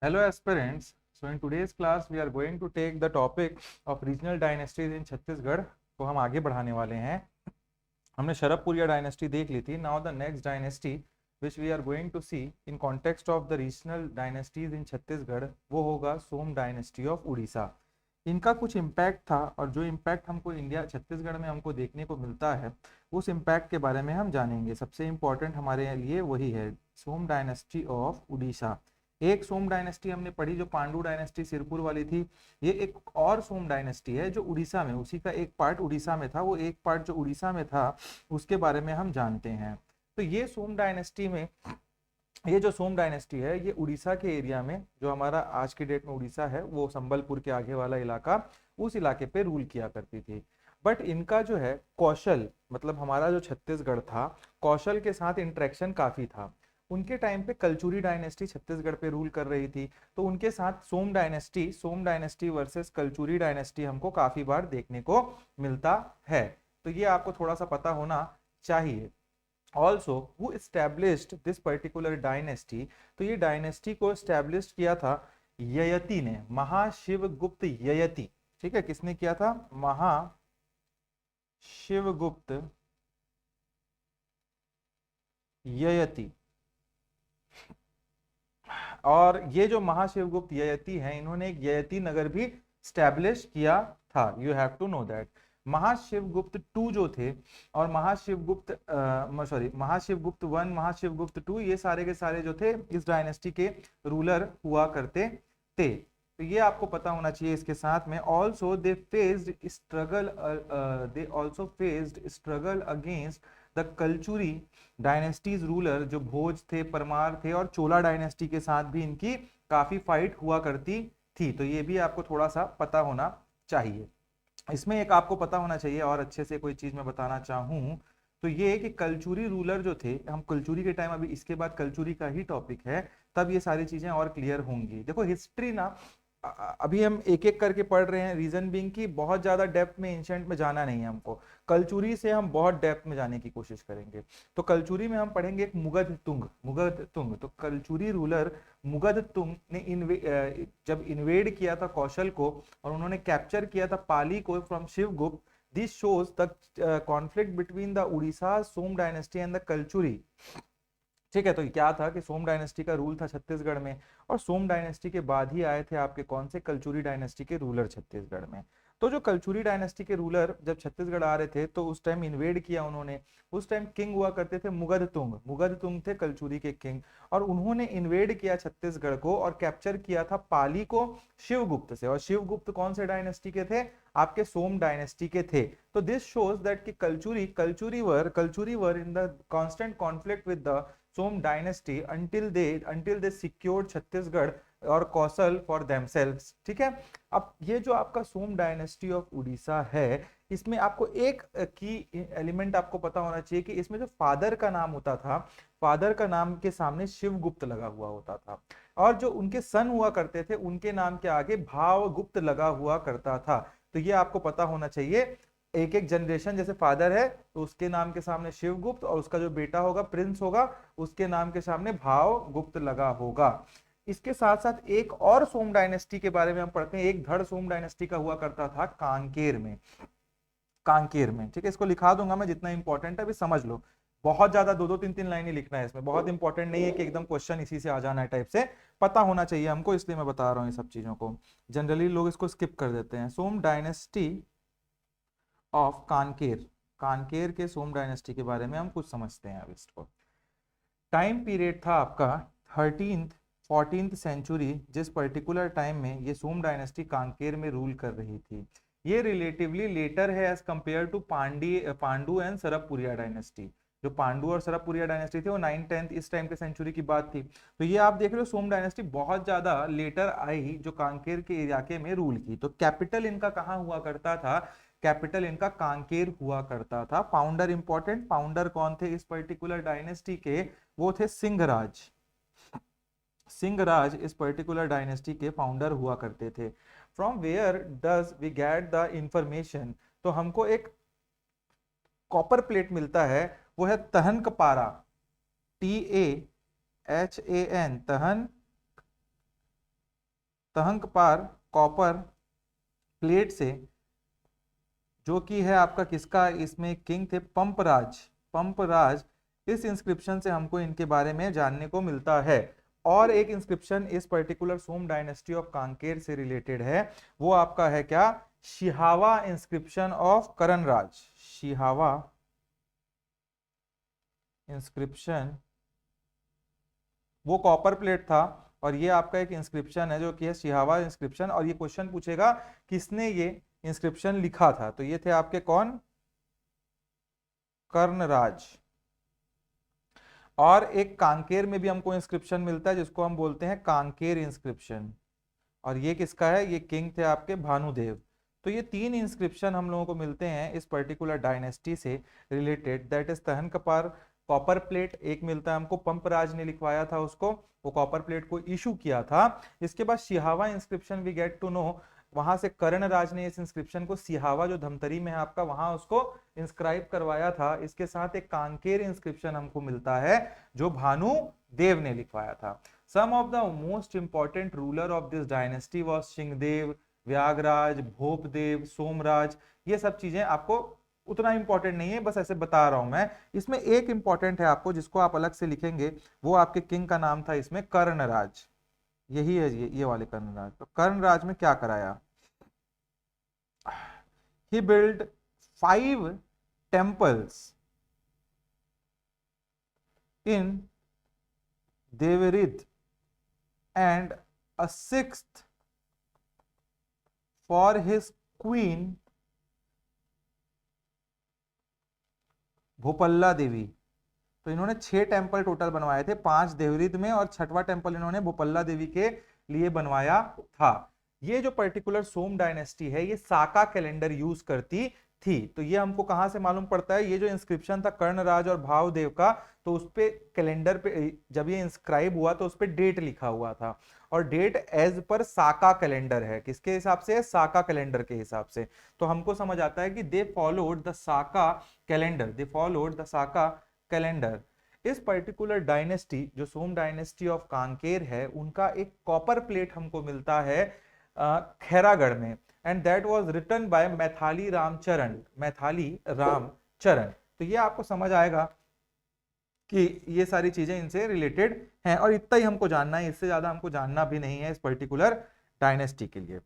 Hello aspirants. So in today's class we are going to take the topic of regional dynasties in Chhattisgarh को हम आगे बढ़ाने वाले हैं। हमने शरभपुरिया डायनेस्टी देख ली थी। Now the next dynasty which we are going to see in context of the regional dynasties in Chhattisgarh वो होगा सोम डायनेस्टी ऑफ उड़ीसा। इनका कुछ इम्पैक्ट था और जो इम्पैक्ट हमको इंडिया छत्तीसगढ़ में हमको देखने को मिलता है उस इम्पैक्ट के बारे में हम जानेंगे। सबसे इम्पोर्टेंट हमारे लिए वही है सोम डायनेस्टी ऑफ उड़ीसा। एक सोम डायनेस्टी हमने पढ़ी जो पांडु डायनेस्टी सिरपुर वाली थी। ये एक और सोम डायनेस्टी है जो उड़ीसा में, उसी का एक पार्ट उड़ीसा में था, वो एक पार्ट जो उड़ीसा में था उसके बारे में हम जानते हैं। तो ये सोम डायनेस्टी में, ये जो सोम डायनेस्टी है ये उड़ीसा के एरिया में, जो हमारा आज की डेट में उड़ीसा है वो संबलपुर के आगे वाला इलाका, उस इलाके पे रूल किया करती थी। बट इनका जो है कौशल, मतलब हमारा जो छत्तीसगढ़ था, कौशल के साथ इंटरेक्शन काफी था। उनके टाइम पे कलचुरी डायनेस्टी छत्तीसगढ़ पे रूल कर रही थी, तो उनके साथ सोम डायनेस्टी वर्सेस कलचुरी डायनेस्टी हमको काफी बार देखने को मिलता है। तो ये आपको थोड़ा सा पता होना चाहिए। Also who established this particular dynasty, तो ये डायनेस्टी को एस्टैब्लिश किया था ययति ने, महाशिवगुप्त ययति। ठीक है, किसने किया था? महाशिवगुप्त ययति। और ये जो महाशिवगुप्त ययति हैं, इन्होंने एक ययति नगर भी स्टैब्लिश किया था। You have to know that. Mahashivagupta two जो थे और महाशिवगुप्त वन, महाशिवगुप्त टू, ये सारे के सारे जो थे इस डायनेस्टी के रूलर हुआ करते थे। तो ये आपको पता होना चाहिए। इसके साथ में also they faced struggle against the Kalachuri dynasties ruler, जो भोज थे, परमार थे, और चोला डायनेस्टी के साथ भी इनकी काफी फाइट हुआ करती थी। तो ये भी आपको थोड़ा सा पता होना चाहिए। इसमें एक आपको पता होना चाहिए और अच्छे से कोई चीज मैं बताना चाहूं तो ये कि कलचुरी रूलर जो थे, हम कलचुरी के टाइम, अभी इसके बाद कलचुरी का ही टॉपिक है, तब ये सारी चीजें और क्लियर होंगी। देखो हिस्ट्री ना, अभी हम एक एक करके पढ़ रहे हैं, रीजन बीइंग कि बहुत ज्यादा डेप्थ में एंशिएंट में जाना नहीं है हमको। कलचुरी से हम बहुत डेप्थ में जाने की कोशिश करेंगे। तो कलचुरी में हम पढ़ेंगे एक मुगध तुंग। तो कलचुरी रूलर मुगध तुंग ने जब इन्वेड किया था कौशल को और उन्होंने कैप्चर किया था पाली को from Shivagupta. This shows the conflict between the Orissa Soma dynasty and the Kalachuri. ठीक है, तो क्या था कि सोम डायनेस्टी का रूल था छत्तीसगढ़ में, और सोम डायनेस्टी के बाद ही आए थे आपके कौन से? कलचुरी डायनेस्टी के रूलर छत्तीसगढ़ में। तो जो कलचुरी डायनेस्टी के रूलर जब छत्तीसगढ़ आ रहे थे तो उस टाइम इन्वेड किया उन्होंने। उस टाइम किंग हुआ करते थे मुगध तुंग थे कलचुरी के किंग, और उन्होंने इन्वेड किया छत्तीसगढ़ को और कैप्चर किया था पाली को शिवगुप्त से। और शिवगुप्त कौन से डायनेस्टी के थे? आपके सोम डायनेस्टी के थे। तो दिस शोज दैट कि Kalachuri were in the constant conflict with the Som dynasty until they secured Chhattisgarh और कौशल फॉर themselves। ठीक है, अब ये जो आपका सोम डायनेस्टी ऑफ उड़ीसा है, इसमें आपको एक की एलिमेंट आपको पता होना चाहिए कि इसमें जो फादर का नाम होता था, फादर का नाम के सामने शिवगुप्त लगा हुआ होता था, और जो उनके सन हुआ करते थे उनके नाम के आगे भावगुप्त लगा हुआ करता था। तो ये आपको पता होना चाहिए। एक एक जनरेशन, जैसे फादर है तो उसके नाम के सामने शिवगुप्त, और उसका जो बेटा होगा प्रिंस होगा उसके नाम के सामने भावगुप्त लगा होगा। इसके साथ साथ एक और सोम डायनेस्टी के बारे में हम पढ़ते हैं। एक धड़ सोम डायनेस्टी का हुआ करता था कांकेर में। ठीक है, इसको लिखा दूंगा मैं, जितना इंपॉर्टेंट है अभी समझ लो। बहुत ज्यादा दो दो तीन तीन लाइनें लिखना है इसमें, बहुत इंपॉर्टेंट नहीं है कि एकदम क्वेश्चन इसी से आ जाना है टाइप से, पता होना चाहिए हमको, इसलिए मैं बता रहा हूँ ये सब चीजों को। जनरली लोग इसको स्किप कर देते हैं। सोम डायनेस्टी ऑफ कांकेर, कांकेर के सोम डायनेस्टी के बारे में हम कुछ समझते हैं अब इसको। टाइम पीरियड था आपका 13th 14th सेंचुरी। जिस पर्टिकुलर टाइम में ये सोम डायनेस्टी कांकेर में रूल कर रही थी, ये रिलेटिवली लेटर है as compared to Pandu and Sarabhapuriya dynasty. जो पांडु और सरभपुरिया डायनेस्टी थी वो 9th 10th इस टाइम के सेंचुरी की बात थी। तो ये आप देख रहे हो सोम डायनेस्टी बहुत ज्यादा लेटर आई जो कांकेर के इलाके में रूल की। तो कैपिटल इनका कहाँ हुआ करता था? कैपिटल इनका कांकेर हुआ करता था। फाउंडर इंपॉर्टेंट, फाउंडर कौन थे इस पर्टिकुलर डायनेस्टी के? वो थे सिंहराज। सिंहराज इस पर्टिकुलर डायनेस्टी के फाउंडर हुआ करते थे। From where does we get the information? तो हमको एक कॉपर प्लेट मिलता है, वो है तहनकपारा, TAHAN, तहन तहंकपार कॉपर प्लेट से, जो कि है आपका किसका, इसमें किंग थे पंपराज। पंपराज, इस इंस्क्रिप्शन से हमको इनके बारे में जानने को मिलता है। और एक इंस्क्रिप्शन इस particular Soma dynasty of Kanker से रिलेटेड है, वो आपका है क्या, Sihawa inscription of Karnaraj. Sihawa inscription, वो कॉपर प्लेट था और ये आपका एक इंस्क्रिप्शन है जो कि है शिहावा इंस्क्रिप्शन। और ये क्वेश्चन पूछेगा किसने ये इंस्क्रिप्शन लिखा था, तो ये थे आपके कौन, कर्णराज। और एक कांकेर में भी हमको इंस्क्रिप्शन मिलता है जिसको हम बोलते हैं कांकेर इंस्क्रिप्शन, और ये किसका है, ये किंग थे आपके भानुदेव। तो ये तीन इंस्क्रिप्शन हम लोगों को मिलते हैं इस पर्टिकुलर डायनेस्टी से related, that is Tahankapar copper plate एक मिलता है हमको, पंपराज ने लिखवाया था उसको, वो कॉपर प्लेट को इशू किया था। इसके बाद Sihawa inscription we get to know, वहां से कर्णराज ने इस इंस्क्रिप्शन को सिहावा जो धमतरी में है आपका, वहां उसको इंस्क्राइब करवाया था। इसके साथ एक कांकेर इंस्क्रिप्शन हमको मिलता है जो भानु देव ने लिखवाया था। Some of the most important ruler of this dynasty was Singhdev, Vyagraj, Bhopdev, Somraj. ये सब चीजें आपको उतना इंपॉर्टेंट नहीं है, बस ऐसे बता रहा हूं मैं। इसमें एक इंपॉर्टेंट है आपको जिसको आप अलग से लिखेंगे, वो आपके किंग का नाम था इसमें कर्णराज, यही है ये वाले कर्णराज। तो कर्णराज में क्या कराया, he built 5 temples in Devarid and a 6th for his queen भोपल्ला देवी। तो इन्होंने 6 टेम्पल टोटल बनवाए थे, 5 देवरिद में और 6वां टेम्पल इन्होंने भोपल्ला देवी के लिए बनवाया था। ये जो पर्टिकुलर सोम डायनेस्टी है ये साका कैलेंडर यूज करती थी। तो ये हमको कहां से मालूम पड़ता है, ये जो इंस्क्रिप्शन था कर्णराज और भावदेव का, तो उस पे कैलेंडर पे जब ये इंस्क्राइब हुआ तो उस पे डेट लिखा हुआ था, और डेट एज पर साका कैलेंडर है, किसके हिसाब से, साका कैलेंडर के हिसाब से। तो हमको समझ आता है कि they followed the Saka calendar, they followed the Saka calendar. इस पर्टिकुलर डायनेस्टी जो सोम डायनेस्टी ऑफ कांकेर है, उनका एक कॉपर प्लेट हमको मिलता है खैरागढ़ में, and that was written by Maithali Ramcharan, Maithali Ramcharan. तो ये आपको समझ आएगा कि ये सारी चीजें इनसे रिलेटेड हैं, और इतना ही हमको जानना है, इससे ज्यादा हमको जानना भी नहीं है इस पर्टिकुलर डायनेस्टी के लिए।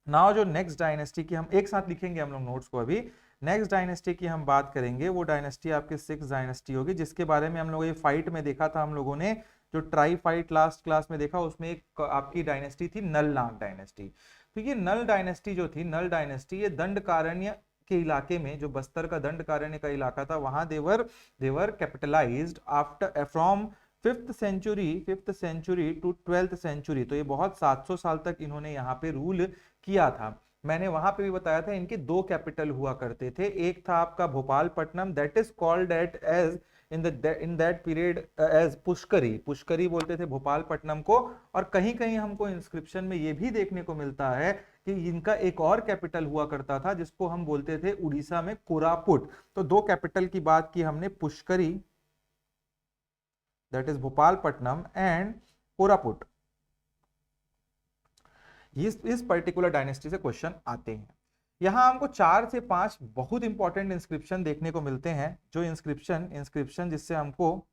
नाउ जो नेक्स्ट डायनेस्टी की हम एक साथ लिखेंगे हम लोग नोट्स को, अभी नेक्स्ट डायनेस्टी की हम बात करेंगे, वो डायनेस्टी आपके 6th डायनेस्टी होगी, जिसके बारे में हम लोग ये फाइट में देखा था हम लोगों ने, जो ट्राई फाइट लास्ट क्लास में देखा, उसमें एक आपकी डायनेस्टी थी नल नाग डायनेस्टी। तो ये नल डायनेस्टी जो थी, नल डायनेस्टी ये दंडकारण्य के इलाके में, जो बस्तर का दंडकारण्य का इलाका था, वहां they were capitalised after from 5th century to 12th century. तो ये बहुत 700 साल तक इन्होंने यहाँ पे रूल किया था। मैंने वहां पे भी बताया था इनके 2 कैपिटल हुआ करते थे, एक था आपका Bhopalpattanam, that is called at as in that period as Pushkari, Pushkari बोलते थे भोपालपट्टनम को। और कहीं कहीं हमको इंस्क्रिप्शन में ये भी देखने को मिलता है कि इनका एक और कैपिटल हुआ करता था जिसको हम बोलते थे उड़ीसा में कोरापुट। तो 2 कैपिटल की बात की हमने, Pushkari that is Bhopalpattanam and Koraput. इस पर्टिकुलर डायनेस्टी से क्वेश्चन आते हैं। यहां हमको 4 से 5 बहुत इंपॉर्टेंट इंस्क्रिप्शन देखने को मिलते हैं, जो इंस्क्रिप्शन जिससे हमको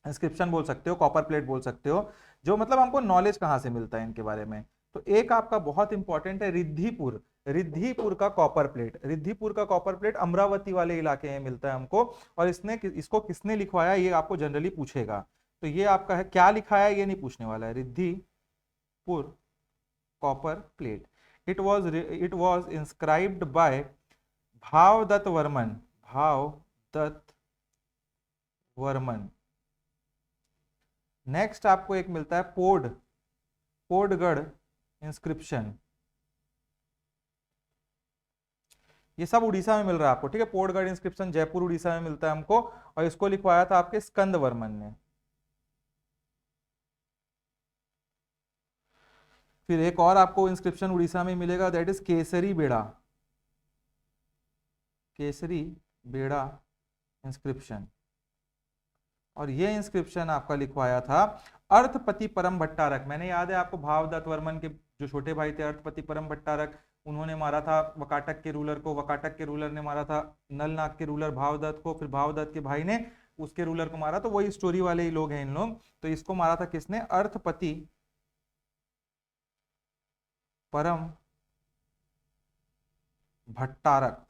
इंस्क्रिप्शन बोल सकते हो, कॉपर प्लेट बोल सकते हो, जो मतलब हमको नॉलेज कहां से मिलता है इनके बारे में। तो एक आपका बहुत इंपॉर्टेंट है रिद्धिपुर, रिद्धिपुर का कॉपर प्लेट, रिद्धिपुर का कॉपर प्लेट अमरावती वाले इलाके में मिलता है हमको। और इसको किसने लिखवाया ये आपको जनरली पूछेगा। तो ये आपका है, क्या लिखा है ये नहीं पूछने वाला है, Riddhipur copper plate. it was inscribed by Bhavadatta Varman, Bhavadatta Varman. Next आपको एक मिलता है पोडगढ़ इंस्क्रिप्शन, ये सब उड़ीसा में मिल रहा है आपको, ठीक है। पोडगढ़ इंस्क्रिप्शन जयपुर उड़ीसा में मिलता है हमको, और इसको लिखवाया था आपके स्कंद वर्मन ने। फिर एक और आपको इंस्क्रिप्शन उड़ीसा में मिलेगा, दैट इज केसरी बेड़ा, केसरी बेड़ा इंस्क्रिप्शन। और ये इंस्क्रिप्शन आपका लिखवाया था अर्थपति परम भट्टारक। मैंने याद है आपको भावदत्त वर्मन के जो छोटे भाई थे अर्थपति परम भट्टारक, उन्होंने मारा था वकाटक के रूलर को, वकाटक के रूलर ने मारा था नलनाग के रूलर भावदत्त को, फिर भावदत्त के भाई ने उसके रूलर को मारा, तो वही स्टोरी वाले ही लोग हैं इन लोग। तो इसको मारा था किसने? अर्थपति परम भट्टारक।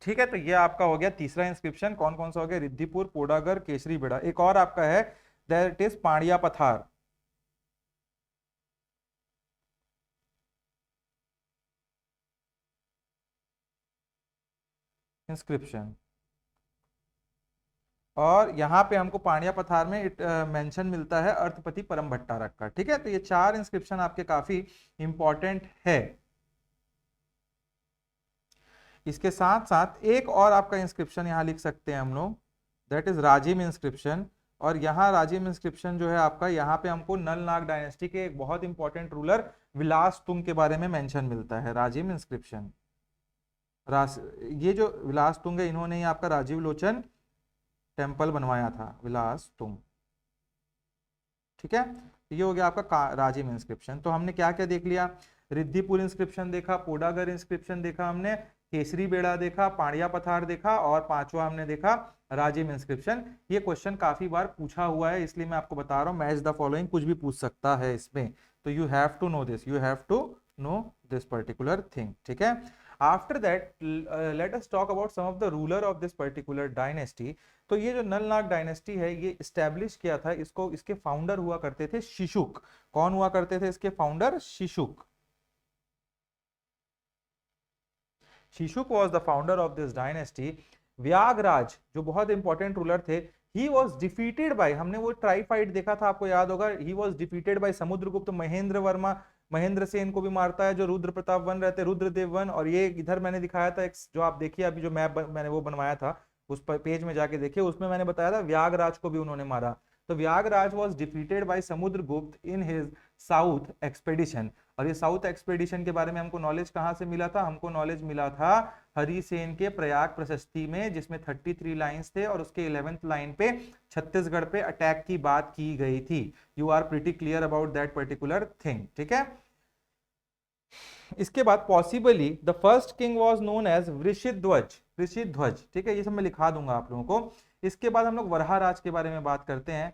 ठीक है, तो ये आपका हो गया तीसरा इंस्क्रिप्शन। कौन कौन सा हो गया? रिद्धिपुर, पोडागर, केसरी बेड़ा। एक और आपका है, दैट इज पांडिया पथार इंस्क्रिप्शन। और यहाँ पे हमको पांड्या पथार में मेंशन मिलता है अर्थपति परम भट्टारक का। ठीक है, तो ये चार इंस्क्रिप्शन आपके काफी इंपॉर्टेंट है। इसके साथ साथ एक और आपका इंस्क्रिप्शन यहाँ लिख सकते हैं हम लोग, दैट इज राजिम इंस्क्रिप्शन। और यहाँ राजिम इंस्क्रिप्शन जो है आपका, यहाँ पे हमको नल नाग डायनेस्टी के एक बहुत इंपॉर्टेंट रूलर विलास तुंग के बारे में मेंशन मिलता है। राजिम इंस्क्रिप्शन, ये जो विलास तुंग है, इन्होंने ही आपका राजीव लोचन टेम्पल बनवाया था, विलास तुंग। ठीक है, ये हो गया आपका राजिम इंस्क्रिप्शन। तो हमने क्या क्या देख लिया? रिद्धिपुर इंस्क्रिप्शन देखा, पोडागर इंस्क्रिप्शन देखा हमने, केसरी बेड़ा देखा, पांड्या पथार देखा, और पांचवा हमने देखा राजिम इंस्क्रिप्शन। ये क्वेश्चन काफी बार पूछा हुआ है, इसलिए मैं आपको बता रहा हूँ, मैच द फॉलोइंग कुछ भी पूछ सकता है इसमें। तो you have to know this, you have to know this particular thing. ठीक है, after that let us talk about some of the ruler of this particular dynasty. तो ये जो नलनाग डायनेस्टी है, ये स्टैब्लिश किया था, इसको इसके फाउंडर हुआ करते थे शिशुक। कौन हुआ करते थे इसके founder? Shishuk. Shishuk was the founder of this dynasty. Vyagraj जो बहुत इंपॉर्टेंट रूलर थे, ही वॉज डिफीटेड बाय, हमने वो ट्राई फाइट देखा था, आपको याद होगा, ही was defeated by Samudragupta. Mahendra Verma, Mahendra Sen को भी मारता है, जो रुद्र प्रताप वन रहते, रुद्रदेव वन। और ये इधर मैंने दिखाया था एक, जो आप देखिए अभी जो मैप मैंने वो बनवाया था, उस पर पेज में जाके देखिए, उसमें मैंने बताया था व्यागराज को भी उन्होंने मारा। तो Vyagraj was defeated by Samudragupta in his south expedition. और ये साउथ एक्सपेडिशन के बारे में हमको नॉलेज कहां से मिला था? हमको नॉलेज मिला था हरिसेन के प्रयाग प्रशस्ति में, जिसमें 33 लाइंस थे, और उसके 11th लाइन पे छत्तीसगढ़ पे अटैक की बात की गई थी। You are pretty clear about that particular thing. ठीक है, इसके बाद possibly the first king was known as Vrishidhwaj, Vrishidhwaj. ठीक है, ये सब मैं लिखा दूंगा आप लोगों को। इसके बाद हम लोग वरहाराज के बारे में बात करते हैं।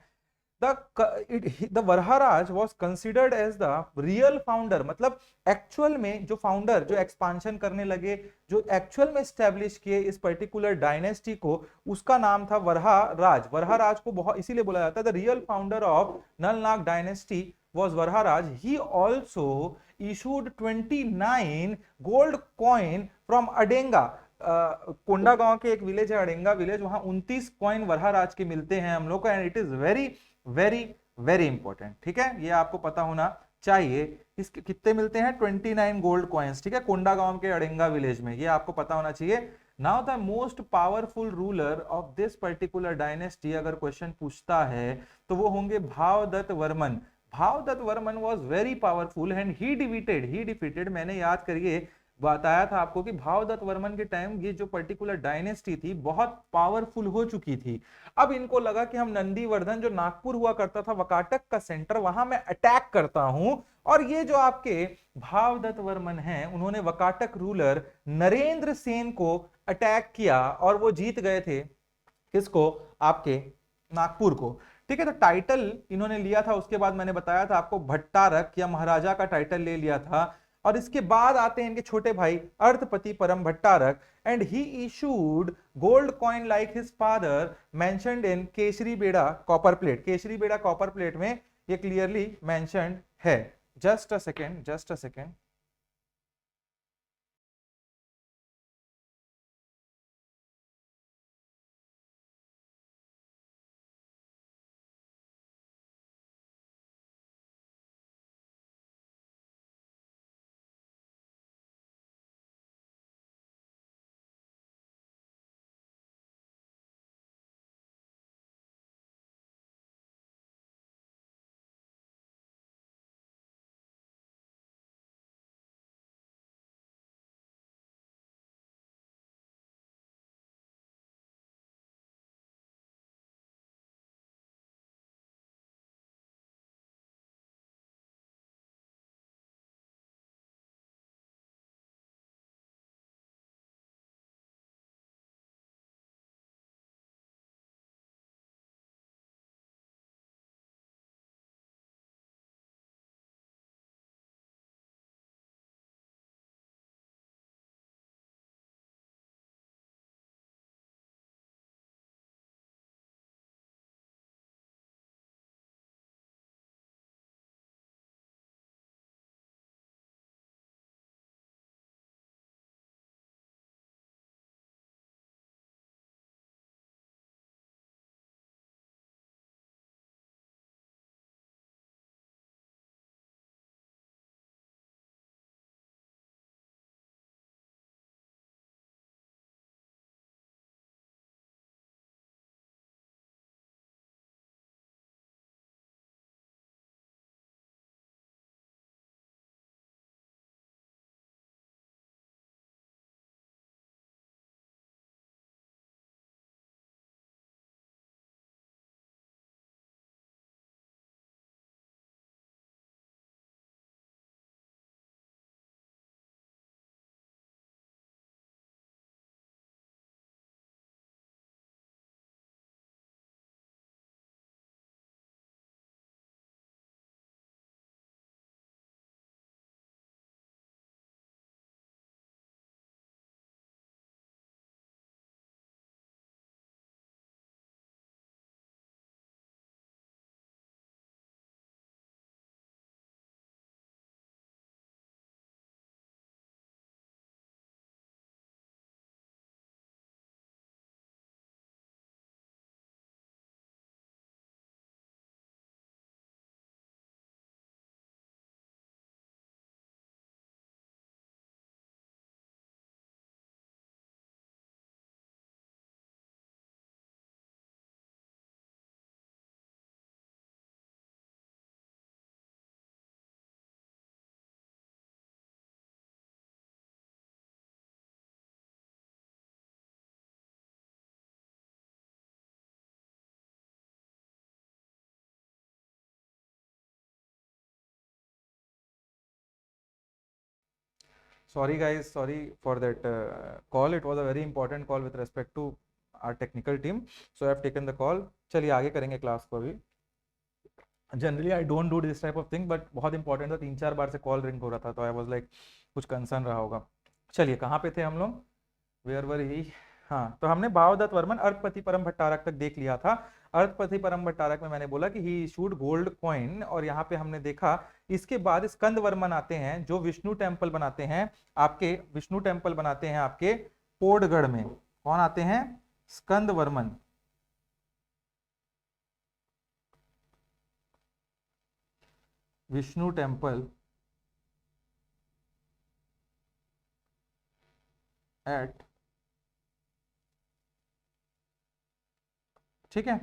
The Varharaj was considered as the real founder, मतलब एक्चुअल में जो फाउंडर, जो एक्सपांशन करने लगे, जो एक्चुअल में स्टैब्लिश किए इस पर्टिकुलर डायनेस्टी को, उसका नाम था वरहाराज। वरहाराज को बहुत इसीलिए बोला जाता है the real founder of Nalnag dynasty was Varharaj. He also issued 29 gold coin from Adenga. कोंडा गांव के एक विलेज है अडेंगा विलेज, वहां 29 कॉइन वरहाराज के मिलते हैं हम लोग को, and it is very very very important. ठीक है, ये आपको पता होना चाहिए। इसके कितने मिलते हैं? 29 गोल्ड कॉइन्स। ठीक है, कोंडा गांव के अडेंगा विलेज में, ये आपको पता होना चाहिए। Now the most powerful ruler of this particular dynasty, अगर क्वेश्चन पूछता है तो वो होंगे Bhavadatta Varman. Bhavadatta Varman was very powerful and he defeated, मैंने याद करिए बताया था आपको कि भावदत्त वर्मन के टाइम ये जो पर्टिकुलर डायनेस्टी थी बहुत पावरफुल हो चुकी थी। अब इनको लगा कि हम नंदीवर्धन, जो नागपुर हुआ करता था वकाटक का सेंटर, वहां मैं अटैक करता हूं। और ये जो आपके भावदत्त वर्मन हैं, उन्होंने वकाटक रूलर नरेंद्र सेन को अटैक किया और वो जीत गए थे। किसको? आपके नागपुर को। ठीक है, तो टाइटल इन्होंने लिया था, उसके बाद मैंने बताया था आपको भट्टारक या महाराजा का टाइटल ले लिया था। और इसके बाद आते हैं इनके छोटे भाई अर्थपति Param Bhattarak, and he issued gold coin like his father mentioned in Kesari बेड़ा कॉपर प्लेट। केसरी बेड़ा कॉपर प्लेट में ये क्लियरली मेंशन्ड है। Just a second, just a second. Sorry guys, sorry for that call. It was a very important call with respect to our technical team. So I have taken the call. चलिए आगे करेंगे class को अभी. Generally I don't do this type of thing, but बहुत important था, 3-4 बार से call ring हो रहा था, तो आई वाज लाइक कुछ कंसर्न रहा होगा. चलिए कहाँ पे थे हम लोग, वेयर वर ही. हाँ, तो हमने भावदत्त वर्मन अर्थपति परम भट्टारक तक देख लिया था. अर्थपति परम भट्टारक में मैंने बोला कि ही इशूड गोल्ड कॉइन, और यहाँ पे हमने देखा इसके बाद स्कंद वर्मन आते हैं जो विष्णु टेम्पल बनाते हैं आपके, विष्णु टेम्पल बनाते हैं आपके पोडगढ़ में. कौन आते हैं, स्कंद वर्मन. विष्णु टेम्पल एट, ठीक है.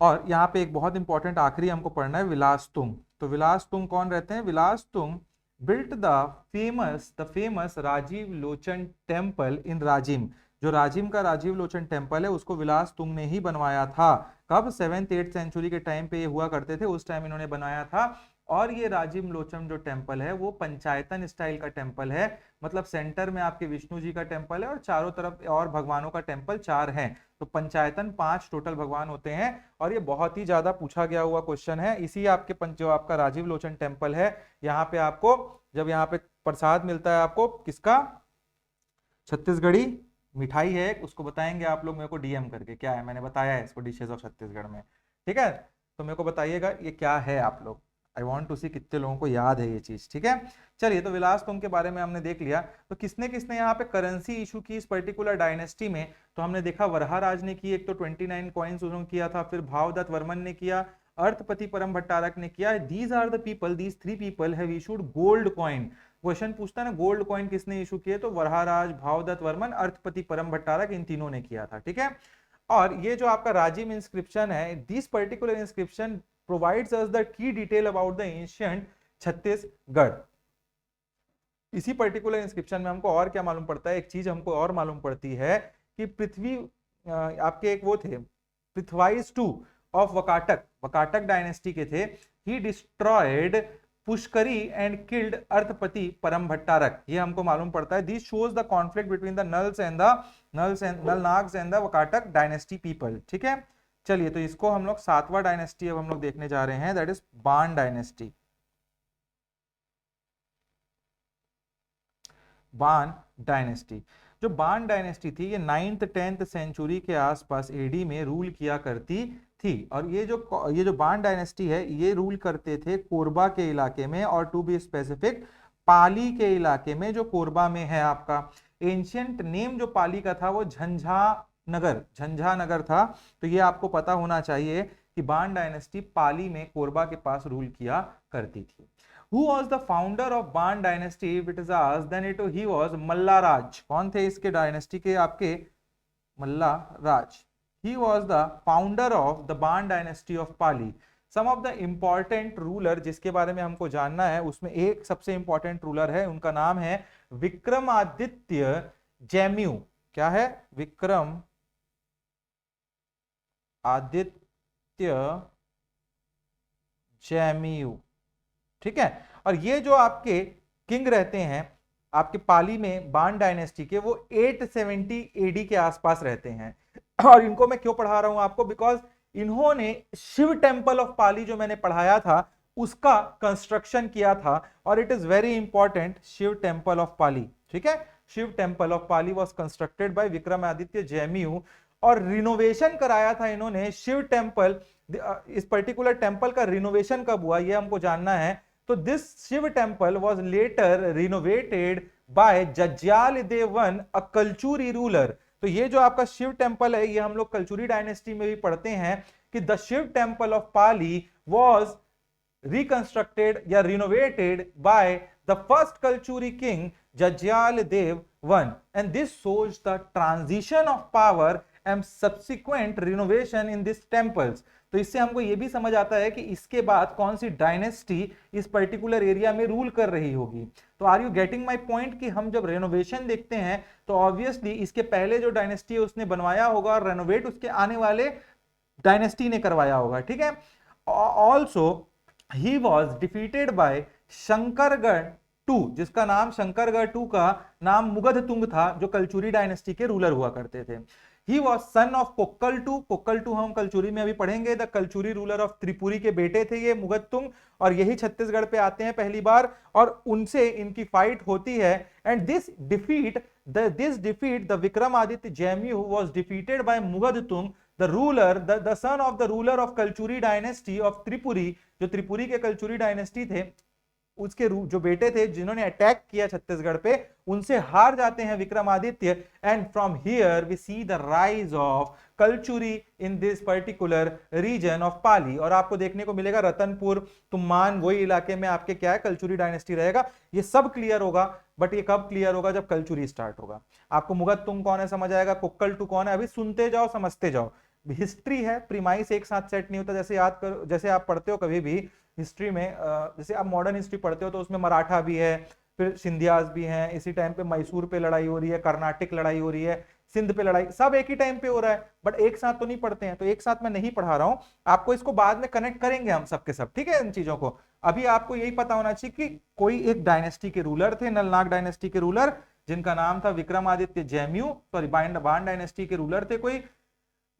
और यहाँ पे एक बहुत इंपॉर्टेंट आखिरी हमको पढ़ना है, विलासतुंग. तो विलासतुंग कौन रहते हैं, Vilastung built the famous Rajiv Lochan temple in Rajim. जो राजिम का राजीव लोचन टेम्पल है उसको विलासतुंग ने ही बनवाया था. कब, 7th-8th सेंचुरी के टाइम पे ये हुआ करते थे, उस टाइम इन्होंने बनाया था. और ये राजीव लोचन जो टेम्पल है वो पंचायतन स्टाइल का टेम्पल है, मतलब सेंटर में आपके विष्णु जी का टेम्पल है और चारों तरफ और भगवानों का टेम्पल 4 हैं. तो पंचायतन 5 टोटल भगवान होते हैं. और ये बहुत ही ज्यादा पूछा गया हुआ क्वेश्चन है. इसी आपके जो आपका राजीव लोचन टेम्पल है, यहाँ पे आपको जब यहाँ पे प्रसाद मिलता है आपको किसका, छत्तीसगढ़ी मिठाई है, उसको बताएंगे आप लोग मेरे को डीएम करके, क्या है, मैंने बताया है इसको, डिशेज ऑफ छत्तीसगढ़ में. ठीक है, तो मेरे को बताइएगा ये क्या है आप लोग. आई वॉन्ट टू सी कितने लोगों को याद है ये चीज. ठीक है, चलिए. तो विलासतुंग के बारे में हमने देख लिया. तो किसने किसने यहाँ पे करेंसी इशू की इस पर्टिकुलर डायनेस्टी में, तो हमने देखा वरहाराज ने की, एक तो 29 कॉइन्स उन्होंने किया था, फिर भावदत्त वर्मन ने किया, अर्थपति परम भट्टारक ने किया. These are the people, these 3 people have issued gold coin. Question पूछता है ना गोल्ड कॉइन किसने इशू किए, तो वरहाराज, भावदत्त वर्मन, अर्थपति परम भट्टारक, इन तीनों ने किया था. ठीक है. और ये जो आपका राजिम इंस्क्रिप्शन है, this particular inscription provides us the key detail about the ancient Chhattisgarh. इसी पर्टिकुलर इंस्क्रिप्शन में हमको और क्या मालूम पड़ता है, एक चीज हमको और मालूम पड़ती है कि पृथ्वी आपके एक वो थे, पृथ्वाइज 2 ऑफ वकाटक, वकाटक डायनेस्टी के थे. He destroyed Pushkari and killed Arthapati Param Bhattarak. ये हमको मालूम पड़ता है. This shows the conflict between the Nal Nags and the Vakataka dynasty people. ठीक है. चलिए, तो इसको हम लोग 7वां डायनेस्टी अब हम लोग देखने जा रहे हैं, दैट इज बाण डायनेस्टी. बाण डायनेस्टी, जो बाण डायनेस्टी थी ये 9th-10th सेंचुरी के आसपास एडी में रूल किया करती थी. और ये जो बाण डायनेस्टी है ये रूल करते थे कोरबा के इलाके में, और टू बी स्पेसिफिक पाली के इलाके में, जो कोरबा में है आपका. एंशियंट नेम जो पाली का था वो झंझानगर था. तो ये आपको पता होना चाहिए कि बाण डायनेस्टी पाली में कोरबा के पास रूल किया करती थी. Who was the founder of Ban dynasty? If it is asked, then he was मल्लाराज. कौन थे इसके डायनेस्टी के आपके, मल्लाराज. He was the founder of the Ban dynasty of Pali. Some of the important ruler जिसके बारे में हमको जानना है, उसमें एक सबसे इंपॉर्टेंट रूलर है, उनका नाम है विक्रमादित्य जैम्यू. क्या है, विक्रम आदित्य जैम्यू. ठीक है. और ये जो आपके किंग रहते हैं आपके पाली में बाण डायनेस्टी के, वो 870 एडी के आसपास रहते हैं. और इनको मैं क्यों पढ़ा रहा हूं आपको, बिकॉज इन्होंने शिव टेम्पल ऑफ पाली जो मैंने पढ़ाया था उसका कंस्ट्रक्शन किया था. और it is very important, Shiv temple of Pali. ठीक है, Shiv temple of Pali was constructed by Vikramaditya Jaimyu. और रिनोवेशन कराया था इन्होंने शिव टेम्पल. इस पर्टिकुलर टेम्पल का रिनोवेशन कब हुआ ये हमको जानना है. तो this Shiv temple was later renovated by Jajyal Devan, a Kalachuri ruler. तो ये जो आपका शिव टेम्पल है ये हम लोग कलचुरी डायनेस्टी में भी पढ़ते हैं कि the Shiv temple of Pali was reconstructed या renovated by the first Kalachuri king Jajyal Dev one. And this shows the transition of power and subsequent renovation in this temples. तो इससे हमको ये भी समझ आता है कि इसके बाद कौन सी डायनेस्टी इस पर्टिकुलर एरिया में रूल कर रही होगी. तो are you getting my point कि हम जब रेनोवेशन देखते हैं तो ऑब्वियसली इसके पहले जो डायनेस्टी है उसने बनवाया होगा और रेनोवेट उसके आने वाले डायनेस्टी ने करवाया होगा. ठीक है. Also he was defeated by Shankargadh two, जिसका नाम शंकरगढ़ टू का नाम मुगधतुंग था, जो कलचुरी डायनेस्टी के रूलर हुआ करते थे। He was son of Kokkal two, Kokkal two हम कलचुरी में अभी पढ़ेंगे, the Kalachuri ruler of Tripuri के बेटे थे ये मुगधतुंग, और यही छत्तीसगढ़ पे आते हैं पहली बार, और उनसे इनकी फाइट होती है। And this defeat the Vikramaditya Jaimyu was defeated by Mugdhatung the ruler, the son of the ruler of Kalchuri dynasty of Tripuri, जो त्रिपुरी के कलचुरी डायनेस्टी थे, उसके जो बेटे थे जिन्होंने अटैक किया छत्तीसगढ़ पे, उनसे हार जाते हैं Vikramaditya. And from here we see the rise of Kalachuri in this particular region of Pali. और आपको देखने को मिलेगा रतनपुर, तुम्मान, वही इलाके में आपके क्या है, कलचुरी डायनेस्टी रहेगा। ये सब क्लियर होगा, बट ये कब क्लियर होगा, जब कलचुरी स्टार्ट होगा। आपको मुगधतुंग कौन है समझ आएगा, कुक्कल टू कौन है, अभी सुनते जाओ समझते जाओ। हिस्ट्री है, प्रीमाइस एक साथ सेट नहीं होता, जैसे याद करो, जैसे आप पढ़ते हो कभी भी हिस्ट्री में, जैसे आप मॉडर्न हिस्ट्री पढ़ते हो तो उसमें मराठा भी है, फिर सिंधियाज भी हैं, इसी टाइम पे मैसूर पे लड़ाई हो रही है, कर्नाटक लड़ाई हो रही है, सिंध पे लड़ाई, सब एक ही टाइम पे हो रहा है, बट एक साथ तो नहीं पढ़ते हैं। तो एक साथ मैं नहीं पढ़ा रहा हूं आपको, इसको बाद में कनेक्ट करेंगे हम सब के सब, ठीक है, इन चीजों को। अभी आपको यही पता होना चाहिए कि कोई एक डायनेस्टी के रूलर थे, नलनाग डायनेस्टी के रूलर, जिनका नाम था विक्रमादित्य जैमयू, सॉरी बाण डायनेस्टी के रूलर थे कोई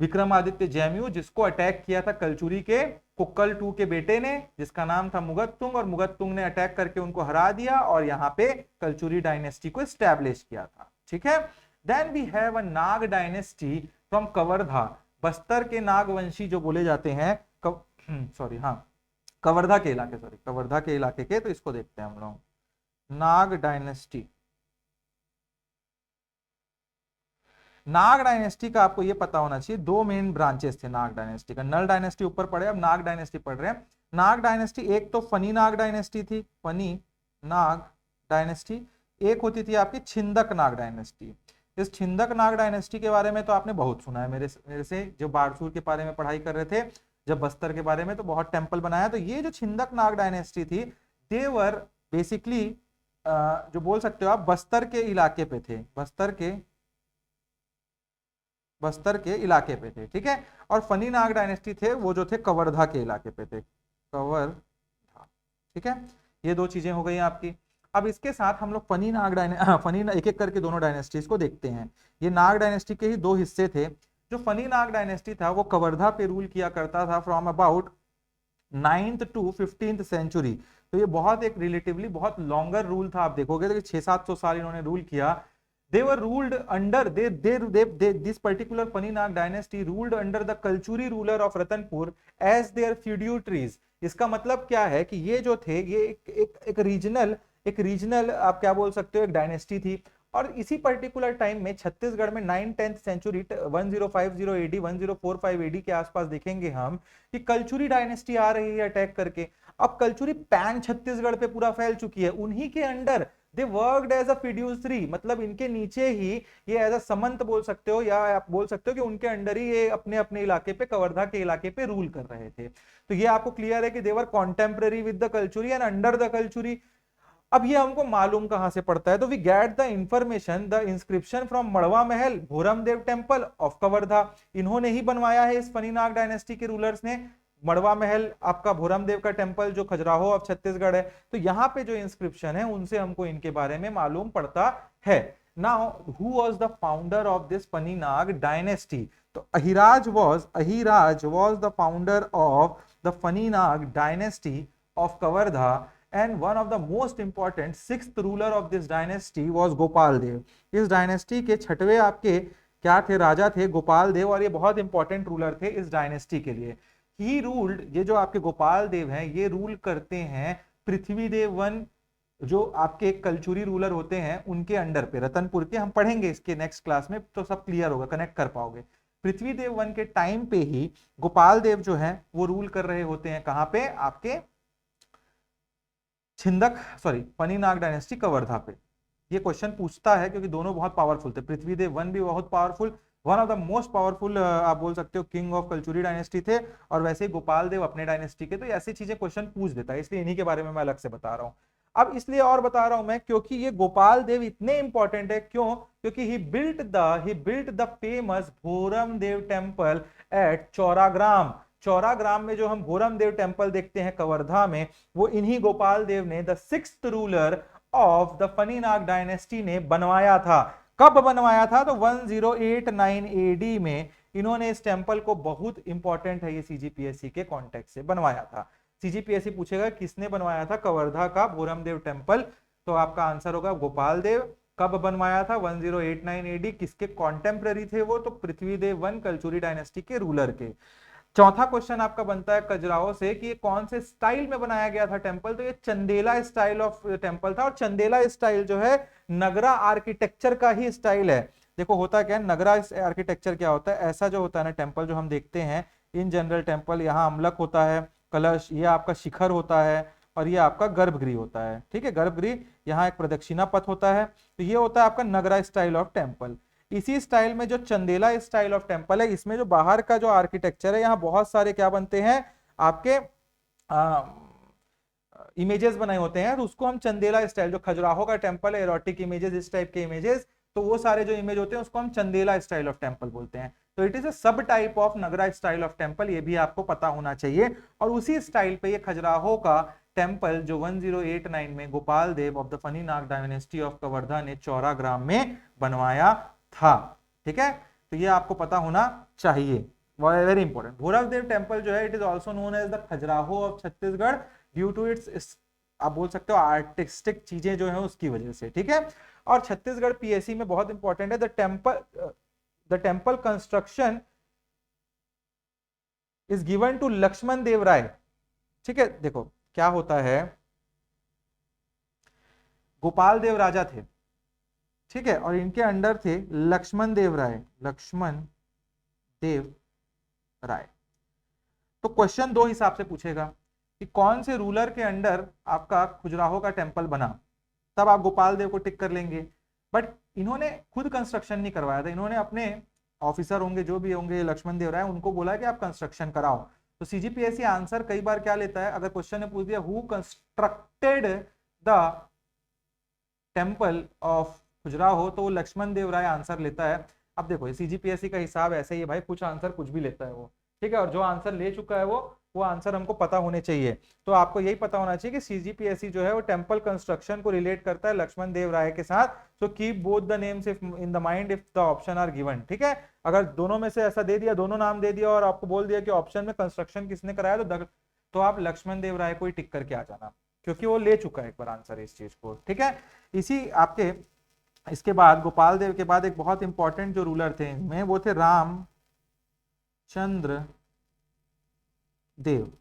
विक्रमादित्य जैमयू, जिसको अटैक किया था कलचुरी के कुक्कल टू के बेटे ने, जिसका नाम था मुगधतुंग, और मुगधतुंग ने अटैक करके उनको हरा दिया और यहाँ पे कलचुरी डायनेस्टी को स्टैब्लिश किया था, ठीक है। Then we have a Nag dynasty from Kawardha, Bastar के नागवंशी जो बोले जाते हैं, सॉरी हाँ, कवर्धा के इलाके, सॉरी कवर्धा के इलाके के, तो इसको देखते हैं हम लोग, नाग डायनेस्टी। नाग डायनेस्टी का आपको ये पता होना चाहिए, दो मेन ब्रांचेस थे नाग डायनेस्टी का। नल डायनेस्टी ऊपर पढ़े, अब नाग डायनेस्टी पढ़ रहे हैं। नाग डायनेस्टी एक तो फनी नाग डायनेस्टी थी, फनी नाग डायनेस्टी, एक होती थी आपकी छिंदक नाग डायनेस्टी। इस छिंदक नाग डायनेस्टी के बारे में तो आपने बहुत सुना है मेरे से, जो बारसूर के बारे में पढ़ाई कर रहे थे, जब बस्तर के बारे में, तो बहुत टेम्पल बनाया। तो ये जो छिंदक नाग डायनेस्टी थी, देवर बेसिकली जो बोल सकते हो आप बस्तर के इलाके पे थे, बस्तर के इलाके पे थे, ठीक है। और फनी नाग डायनेस्टी थे वो जो थे कवर्धा के इलाके पे थे, कवर्धा, ठीक है। ये दो चीजें हो गई आपकी। अब इसके साथ हम लोग फनी नाग एक एक करके दोनों डायनेस्टीज को देखते हैं। ये नाग डायनेस्टी के ही दो हिस्से थे। जो फनी नाग डायनेस्टी था वो कवर्धा पे रूल किया करता था from about 9th to 15th century. तो ये बहुत एक रिलेटिवली बहुत लॉन्गर रूल था। आप देखोगे तो 600-700 साल इन्होंने रूल किया। They were ruled under this particular Paninag dynasty ruled under the Kalchuri ruler of Ratanpur as their feudatories। इसका मतलब क्या है कि ये जो थे ये एक रीजनल आप क्या बोल सकते हो, एक डायनेस्टी थी। और इसी पर्टिकुलर टाइम में छत्तीसगढ़ में 9th-10th सेंचुरी 1050 एडी 1045 एडी के आसपास देखेंगे हम कि कलचुरी डायनेस्टी आ रही है अटैक करके। अब कलचुरी पैन छत्तीसगढ़ पे पूरा फैल चुकी है, उन्हीं के under they worked as a fiduciary, मतलब इनके नीचे ही ये एज अ समंत बोल सकते हो, या आप बोल सकते हो कि उनके अंडर ही ये अपने अपने इलाके पे, कवर्धा के इलाके पे रूल कर रहे थे। तो ये आपको क्लियर है कि they were contemporary with the Kalachuri and under the Kalachuri. अब ये हमको मालूम कहां से पड़ता है, तो we get the information, the inscription from Madwa Mahal Bhoram Dev temple of Kawardha. इन्होंने ही बनवाया है इस फनीनाग डायनेस्टी के रूलर्स ने। मड़वा महल आपका भोरम देव का टेम्पल जो खजुराहो अब छत्तीसगढ़ है, तो यहाँ पे जो इंस्क्रिप्शन है उनसे हमको इनके बारे में मालूम पड़ता है। Now who was the founder of this Phaninag dynasty? तो Ahiraj was the founder of the Phaninag dynasty of Kawardha, and one of the most important sixth ruler of this dynasty was Gopal Dev. इस डायनेस्टी के छठवें आपके क्या थे, राजा थे गोपाल देव, और ये बहुत इंपॉर्टेंट रूलर थे इस डायनेस्टी के लिए। ही रूल्ड, ये जो आपके गोपाल देव हैं ये रूल करते हैं पृथ्वी देव वन, जो आपके कलचुरी रूलर होते हैं उनके अंडर पे, रतनपुर के। हम पढ़ेंगे इसके नेक्स्ट क्लास में तो सब क्लियर होगा, कनेक्ट कर पाओगे। पृथ्वी देव वन के टाइम पे ही गोपाल देव जो है वो रूल कर रहे होते हैं, कहां पे, आपके फनीनाग डायनेस्टी कवर्धा पे। ये क्वेश्चन पूछता है क्योंकि दोनों बहुत पावरफुल थे। पृथ्वी देव वन भी बहुत powerful, one of the most powerful आप बोल सकते हो किंग ऑफ कलचुरी डायनेस्टी थे, और वैसे ही गोपाल देव अपने डायनेस्टी के। तो ऐसी चीजें क्वेश्चन पूछ देता है, इसलिए इन्हीं के बारे में मैं अलग से बता रहा हूं। अब इसलिए और बता रहा हूं मैं क्योंकि ये गोपाल देव इतने इंपॉर्टेंट है। क्यों? क्योंकि he built the famous Bhoram Dev temple at Chauragram. Chauragram में जो हम भोरम देव टेम्पल देखते हैं कवर्धा में, वो इन्हीं गोपाल देव ने, the sixth ruler of the Phaninag dynasty ने बनवाया था। कब बनवाया था? तो 1089 एडी में इन्होंने इस टेंपल को, बहुत इंपॉर्टेंट है ये सीजीपीएससी के कॉन्टेक्स्ट से, बनवाया था। सीजीपीएससी पूछेगा किसने बनवाया था कवर्धा का भोरमदेव टेंपल, तो आपका आंसर होगा गोपाल देव। कब बनवाया था? 1089 एडी। किसके कॉन्टेम्पररी थे वो? तो पृथ्वीदेव वन, कलचुरी डायनेस्टी के रूलर के। चौथा क्वेश्चन आपका बनता है खजुराहो से कि ये कौन से स्टाइल में बनाया गया था टेंपल? तो ये चंदेला स्टाइल ऑफ टेंपल था, और चंदेला स्टाइल जो है नगरा आर्किटेक्चर का ही स्टाइल है। देखो होता क्या है, नगरा आर्किटेक्चर क्या होता है, ऐसा जो होता है ना टेंपल जो हम देखते हैं इन जनरल टेंपल, यहाँ अमलक होता है, कलश, ये आपका शिखर होता है, और ये आपका गर्भगृह होता है। ठीक है, गर्भगृह, यहाँ एक प्रदक्षिणा पथ होता है। तो ये होता है आपका नगरा स्टाइल ऑफ टेंपल। इसी स्टाइल में जो चंदेला स्टाइल ऑफ टेंपल है, इसमें जो बाहर का जो आर्किटेक्चर है, यहाँ बहुत सारे क्या बनते हैं आपके इमेजेस बनाए होते हैं, तो उसको हम चंदेला स्टाइल, जो खजुराहो का टेंपल है एरोटिक इमेजेस, इस टाइप के इमेजेस, तो वो सारे जो इमेज होते हैं उसको हम चंदेला स्टाइल ऑफ टेंपल बोलते हैं। तो it is a sub type of Nagara style of temple, ये भी आपको पता होना चाहिए। और उसी स्टाइल पे ये खजुराहो का टेंपल जो 1089 में Gopal Dev of the Phaninag dynasty of Kawardha ने चौराग्राम में बनवाया था। ठीक है, तो ये आपको पता होना चाहिए, वेरी इंपॉर्टेंट। भोरमदेव टेंपल जो है, it is also known as the Khajuraho of Chhattisgarh due to its, आप बोल सकते हो आर्टिस्टिक चीजें जो है उसकी वजह से। ठीक है, और छत्तीसगढ़ पीएससी में बहुत इंपॉर्टेंट है, the temple construction is given to Lakshman Dev Rai. ठीक है, देखो क्या होता है, गोपाल देव राजा थे, ठीक है, और इनके अंडर थे लक्ष्मण देव राय, लक्ष्मण देव राय। तो क्वेश्चन दो हिसाब से पूछेगा कि कौन से रूलर के अंडर आपका खजुराहो का टेंपल बना, तब आप गोपाल देव को टिक कर लेंगे। बट इन्होंने खुद कंस्ट्रक्शन नहीं करवाया था, इन्होंने अपने ऑफिसर होंगे जो भी होंगे लक्ष्मण देव राय, उनको बोला कि आप कंस्ट्रक्शन कराओ। तो सीजीपीएससी आंसर कई बार क्या लेता है, अगर क्वेश्चन ने पूछ दिया who constructed the temple of Khajuraho, तो वो लक्ष्मण देव राय आंसर लेता है। अब देखो सीजीपीएससी का हिसाब ऐसे ही है भाई, कुछ आंसर कुछ भी लेता है वो। ठीक है, और जो आंसर ले चुका है वो आंसर हमको पता होने चाहिए। तो आपको यही पता होना चाहिए कि सीजीपीएससी जो है वो टेंपल कंस्ट्रक्शन को रिलेट करता है लक्ष्मण देव राय के साथ। So keep both the names in the mind if the option are given. ठीक है, अगर दोनों में से ऐसा दे दिया, दोनों नाम दे दिया और आपको बोल दिया कि ऑप्शन में कंस्ट्रक्शन किसने कराया, तो आप लक्ष्मण देव राय को ही टिक करके आ जाना, क्योंकि वो ले चुका है एक बार आंसर इस चीज को। ठीक है, इसी आपके इसके बाद गोपाल देव के बाद एक बहुत इंपॉर्टेंट जो रूलर थे इनमें, वो थे रामचंद्र देव।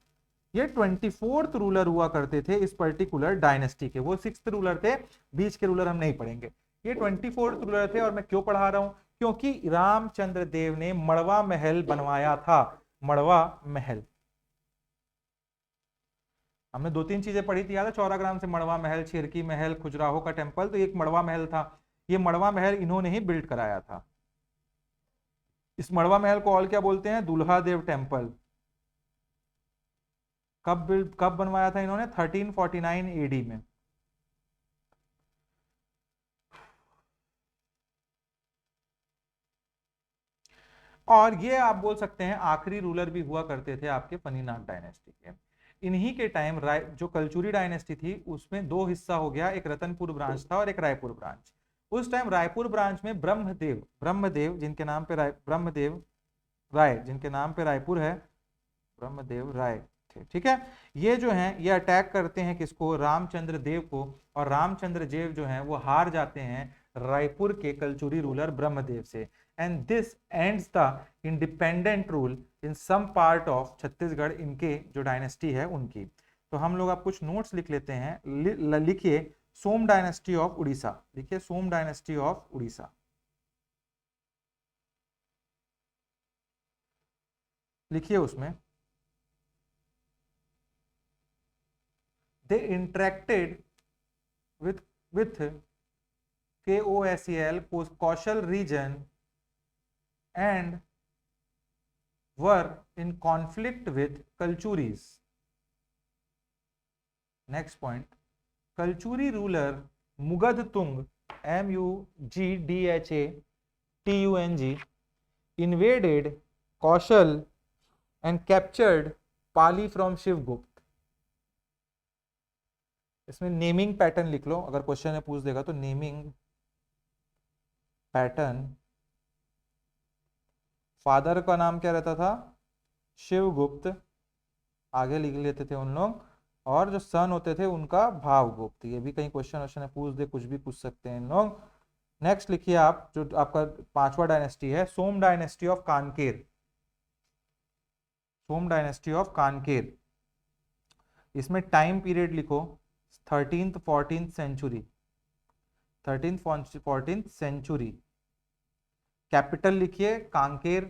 ये 24th रूलर हुआ करते थे इस पर्टिकुलर डायनेस्टी के, वो 6th रूलर थे, बीच के रूलर हम नहीं पढ़ेंगे। ये 24th रूलर थे, और मैं क्यों पढ़ा रहा हूं, क्योंकि रामचंद्र देव ने मड़वा महल बनवाया था। मड़वा महल, हमने दो तीन चीजें पढ़ी थी याद है, चौराग्राम से मड़वा महल, छिरकी महल, खजुराहो का टेंपल, तो एक मड़वा महल था। ये मड़वा महल इन्होंने ही बिल्ड कराया था। इस मड़वा महल को और क्या बोलते हैं, दुल्हा देव टेंपल। कब बनवाया था इन्होंने? 1349 एडी में। और ये आप बोल सकते हैं आखिरी रूलर भी हुआ करते थे आपके फनीनाग डायनेस्टी के। इन्हीं के टाइम जो कलचुरी डायनेस्टी थी उसमें दो हिस्सा हो गया, एक रतनपुर ब्रांच था और एक रायपुर ब्रांच। उस टाइम रायपुर ब्रांच में ब्रह्मदेव जिनके नाम पे ब्रह्मदेव राय जिनके नाम पे रायपुर है, ब्रह्मदेव राय थे। ठीक है, ये जो हैं ये अटैक करते हैं किसको, रामचंद्र देव को, और रामचंद्र देव जो हैं वो हार जाते हैं रायपुर के कलचुरी रूलर ब्रह्मदेव से। And this ends the independent rule in some part of Chhattisgarh, इनके जो डायनेस्टी है उनकी। तो हम लोग अब कुछ नोट्स लिख लेते हैं। लिखिए सोम डायनेस्टी ऑफ उड़ीसा, लिखिए सोम डायनेस्टी ऑफ उड़ीसा। लिखिए उसमें they interacted with KOSEL, Kaushal region, and were in conflict with Kalchuris. Next point, Kalchuri ruler Mugadtung, Mugdhatung, invaded Kaushal and captured Pali from Shivgupt. इसमें नेमिंग पैटर्न लिख लो, अगर question में पूछ देगा तो नेमिंग पैटर्न। फादर का नाम क्या रहता था? शिवगुप्त, आगे लिख लेते थे उन लोग। और जो सन होते थे उनका भावगुप्त। ये भी कहीं क्वेश्चन में पूछ दे, कुछ भी पूछ सकते हैं इन लोग। नेक्स्ट लिखिए आप, जो आपका पांचवा डायनेस्टी है, Som dynasty of Kanker. Som dynasty of Kanker, इसमें टाइम पीरियड लिखो 13th 14th century. 13th 14th century. Capital लिखिए कांकेर,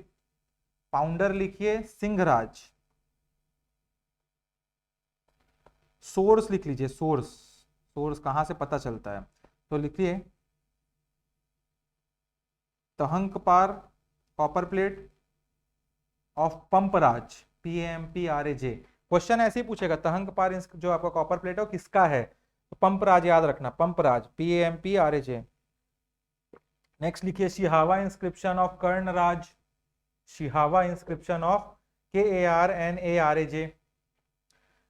फाउंडर लिखिए सिंहराज। सोर्स लिख लीजिए, सोर्स, सोर्स कहां से पता चलता है, तो लिखिए Tahankapar copper plate of Pampraj, PAMPRAJ। Question ऐसे ही पूछेगा, तहंकपार जो आपका कॉपर प्लेट है वो किसका है, तो पंपराज याद रखना, पंपराज, PAMPRAJ। नेक्स्ट लिखिए Sihawa inscription of Karnaraj, Sihawa inscription of KARNARAJ।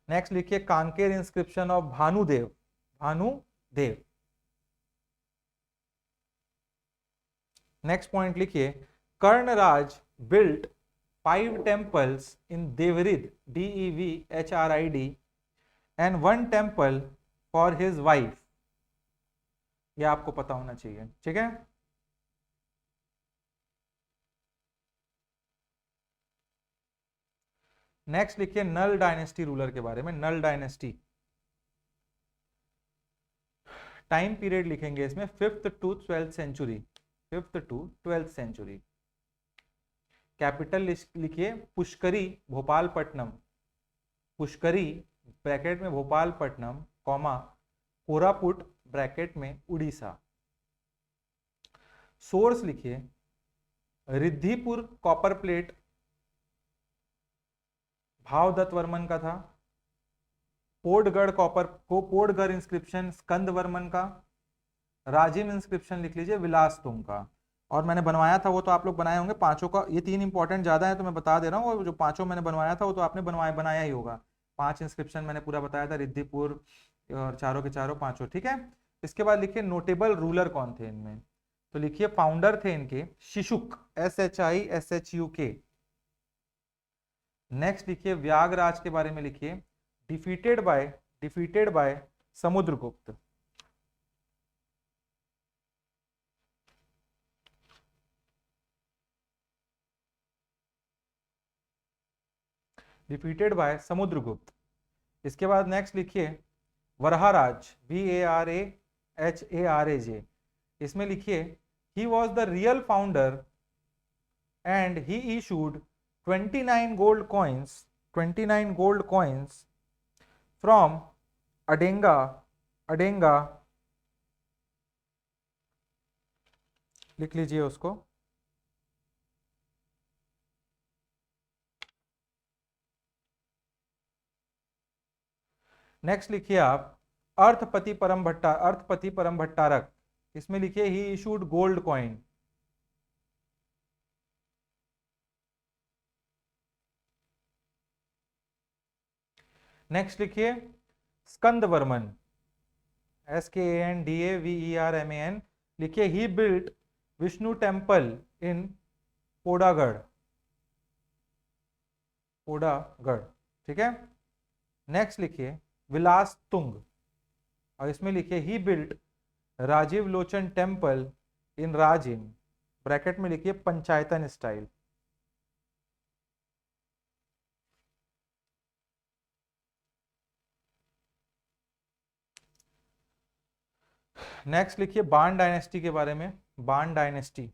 Next लिखिए Kanker inscription of Bhanudev, Bhanudev. Next point लिखिए Karnaraj built 5 temples in Devrid, DEVHRID, and 1 temple for his wife। यह आपको पता होना चाहिए, ठीक है। नेक्स्ट लिखिए नल डायनेस्टी रूलर के बारे में, नल डायनेस्टी। टाइम पीरियड लिखेंगे इसमें 5th to 12th century, 5th to 12th century. Capital लिखिए पुष्करी भोपालपट्टनम, पुष्करी ब्रैकेट में भोपालपट्टनम, कॉमा कोरापुट ब्रैकेट में उड़ीसा। सोर्स लिखिए रिद्धिपुर कॉपर प्लेट भावदत्त वर्मन का था। पोर्टगढ़ कॉपर को पोर्टगढ़ इंस्क्रिप्शन स्कंद वर्मन का। राजिम इंस्क्रिप्शन लिख लीजिए विलास तुंग का। और मैंने बनवाया था वो तो आप लोग बनाए होंगे पांचों का, ये 3 इंपॉर्टेंट ज्यादा है तो मैं बता दे रहा हूँ, और जो पांचों मैंने बनवाया था वो तो आपने बनाया ही होगा। 5 इंस्क्रिप्शन मैंने पूरा बताया था, रिद्धिपुर और चारों के चारों पांचों, ठीक है। इसके बाद लिखिए नोटेबल रूलर कौन थे इनमें, तो लिखिए फाउंडर थे इनके शिशुक, SHISHUK। नेक्स्ट लिखिए व्यागराज के बारे में लिखिए defeated by Samudragupta. Defeated by Samudragupta. इसके बाद नेक्स्ट लिखिए वरहाराज, VARAHARAJ। इसमें लिखिए he was the real founder and he issued 29 gold coins, 29 gold coins from Adenga, Adenga लिख लीजिए उसको। नेक्स्ट लिखिए आप अर्थपति परम भट्टारक। इसमें लिखिए he issued gold coin. Next लिखिए स्कंद वर्मन, SKANDAVERMAN। लिखिए he built Vishnu temple in Podagarh, Podagarh, ठीक है। नेक्स्ट लिखिए विलास तुंग, और इसमें लिखिए he built Rajiv Lochan temple in Rajim, bracket में लिखिए पंचायतन स्टाइल। नेक्स्ट लिखिए बान डायनेस्टी के बारे में, बान डायनेस्टी।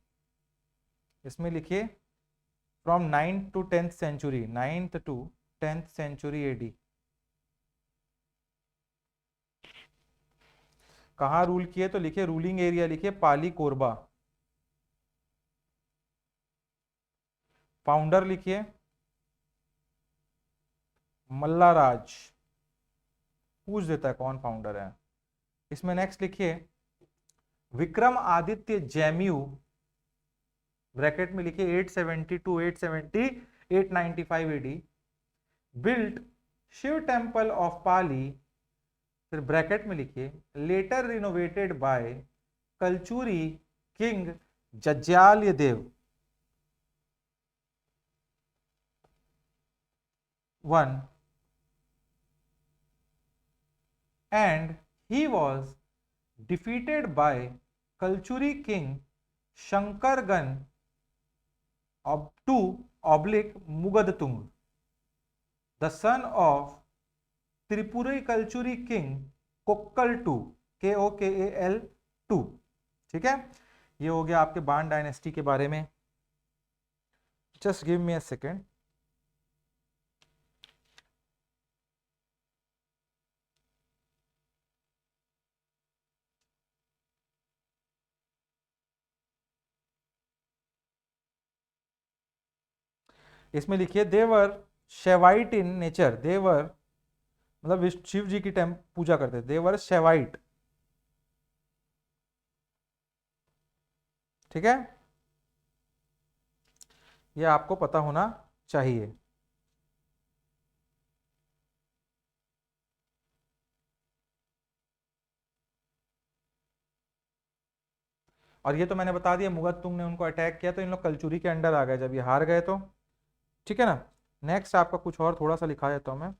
इसमें लिखिए from 9th to 10th century, 9th to 10th century AD। कहाँ रूल किए, तो लिखिए रूलिंग एरिया लिखिए पाली कोरबा। फाउंडर लिखिए मल्लाराज, पूछ देता है कौन फाउंडर है। इसमें नेक्स्ट लिखिए विक्रम आदित्य जैम्यू, ब्रैकेट में लिखिए 870 to 895 AD, built Shiva temple of Pali फिर ब्रैकेट में लिखिए later renovated by Kalachuri king Jajjalya Dev one and he was defeated by Kalchuri king Shankargan to oblique Mugadtung, the son of Tripuri Kalchuri king Kokkal II, KOKAL 2। ठीक है, ये हो गया आपके बाण डायनेस्टी के बारे में। Just give me a second. इसमें लिखिए देवर शेवाइट इन नेचर, देवर मतलब शिव जी की पूजा करते थे, देवर शेवाइट। ठीक है, ये आपको पता होना चाहिए। और ये तो मैंने बता दिया, मुगत तुंग ने उनको अटैक किया तो इन लोग कलचुरी के अंडर आ गए जब ये हार गए तो। ठीक है ना। नेक्स्ट आपका कुछ और थोड़ा सा लिखा देता हूं मैं।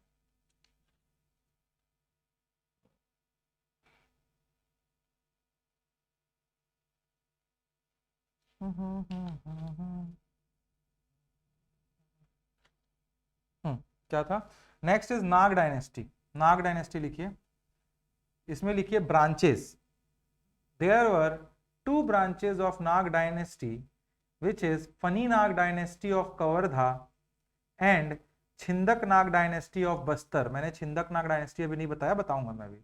क्या था? Next is Nag dynasty. Nag dynasty लिखिए, इसमें लिखिए branches. There were 2 branches of Nag dynasty, which is Fani Nag dynasty of Kavardha and Chhindak Nag dynasty of Bastar. मैंने छिंदक नाग डायनेस्टी अभी नहीं बताया, बताऊंगा मैं भी।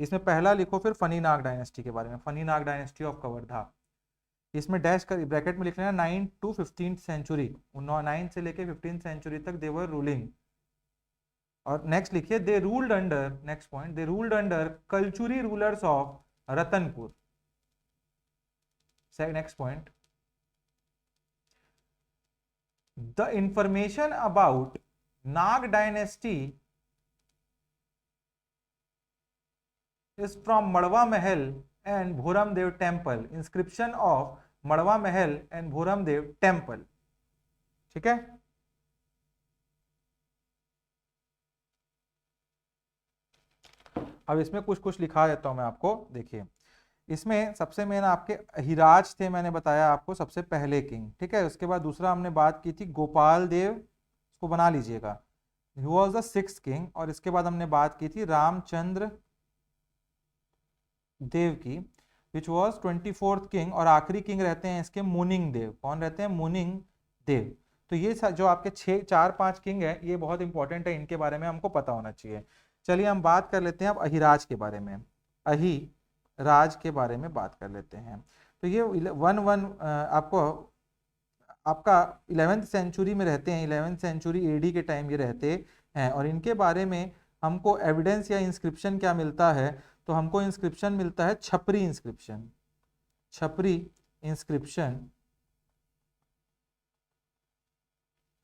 इसमें पहला लिखो फिर फनी नाग डायनेस्टी के बारे में, funny Nag dynasty of Kawardha. इसमें डैश कर ब्रैकेट में लिख लेना 9 to 15th सेंचुरी, 9 से लेके 15th सेंचुरी तक दे वर रूलिंग। और नेक्स्ट लिखिए दे ruled under, next point, they ruled under Kalachuri rulers of Ratanpur. Next point, the information about Nag dynasty is from Madwa Mahal and Bhoram Dev Temple, inscription of Madwa Mahal and Bhoram Dev Temple। ठीक है, अब इसमें कुछ कुछ लिखा देता हूं मैं आपको। देखिए इसमें सबसे मेन आपके अहिराज थे, मैंने बताया आपको सबसे पहले किंग। ठीक है, उसके बाद दूसरा हमने बात की थी गोपाल देव, इसको बना लीजिएगा, ही वॉज द 6th किंग। और इसके बाद हमने बात की थी रामचंद्र देव की, विच वॉज 24th किंग। और आखिरी किंग रहते हैं इसके मुनिंग देव। कौन रहते हैं? मुनिंग देव। तो ये जो आपके 4-5 किंग है, ये बहुत इंपॉर्टेंट है, इनके बारे में हमको पता होना चाहिए। चलिए हम बात कर लेते हैं अब अहिराज के बारे में, अहिराज के बारे में बात कर लेते हैं। तो ये 1 आपको आपका 11th सेंचुरी में रहते हैं, 11th सेंचुरी एडी के टाइम ये रहते हैं। और इनके बारे में हमको एविडेंस या इंस्क्रिप्शन क्या मिलता है? तो हमको इंस्क्रिप्शन मिलता है छपरी इंस्क्रिप्शन। छपरी इंस्क्रिप्शन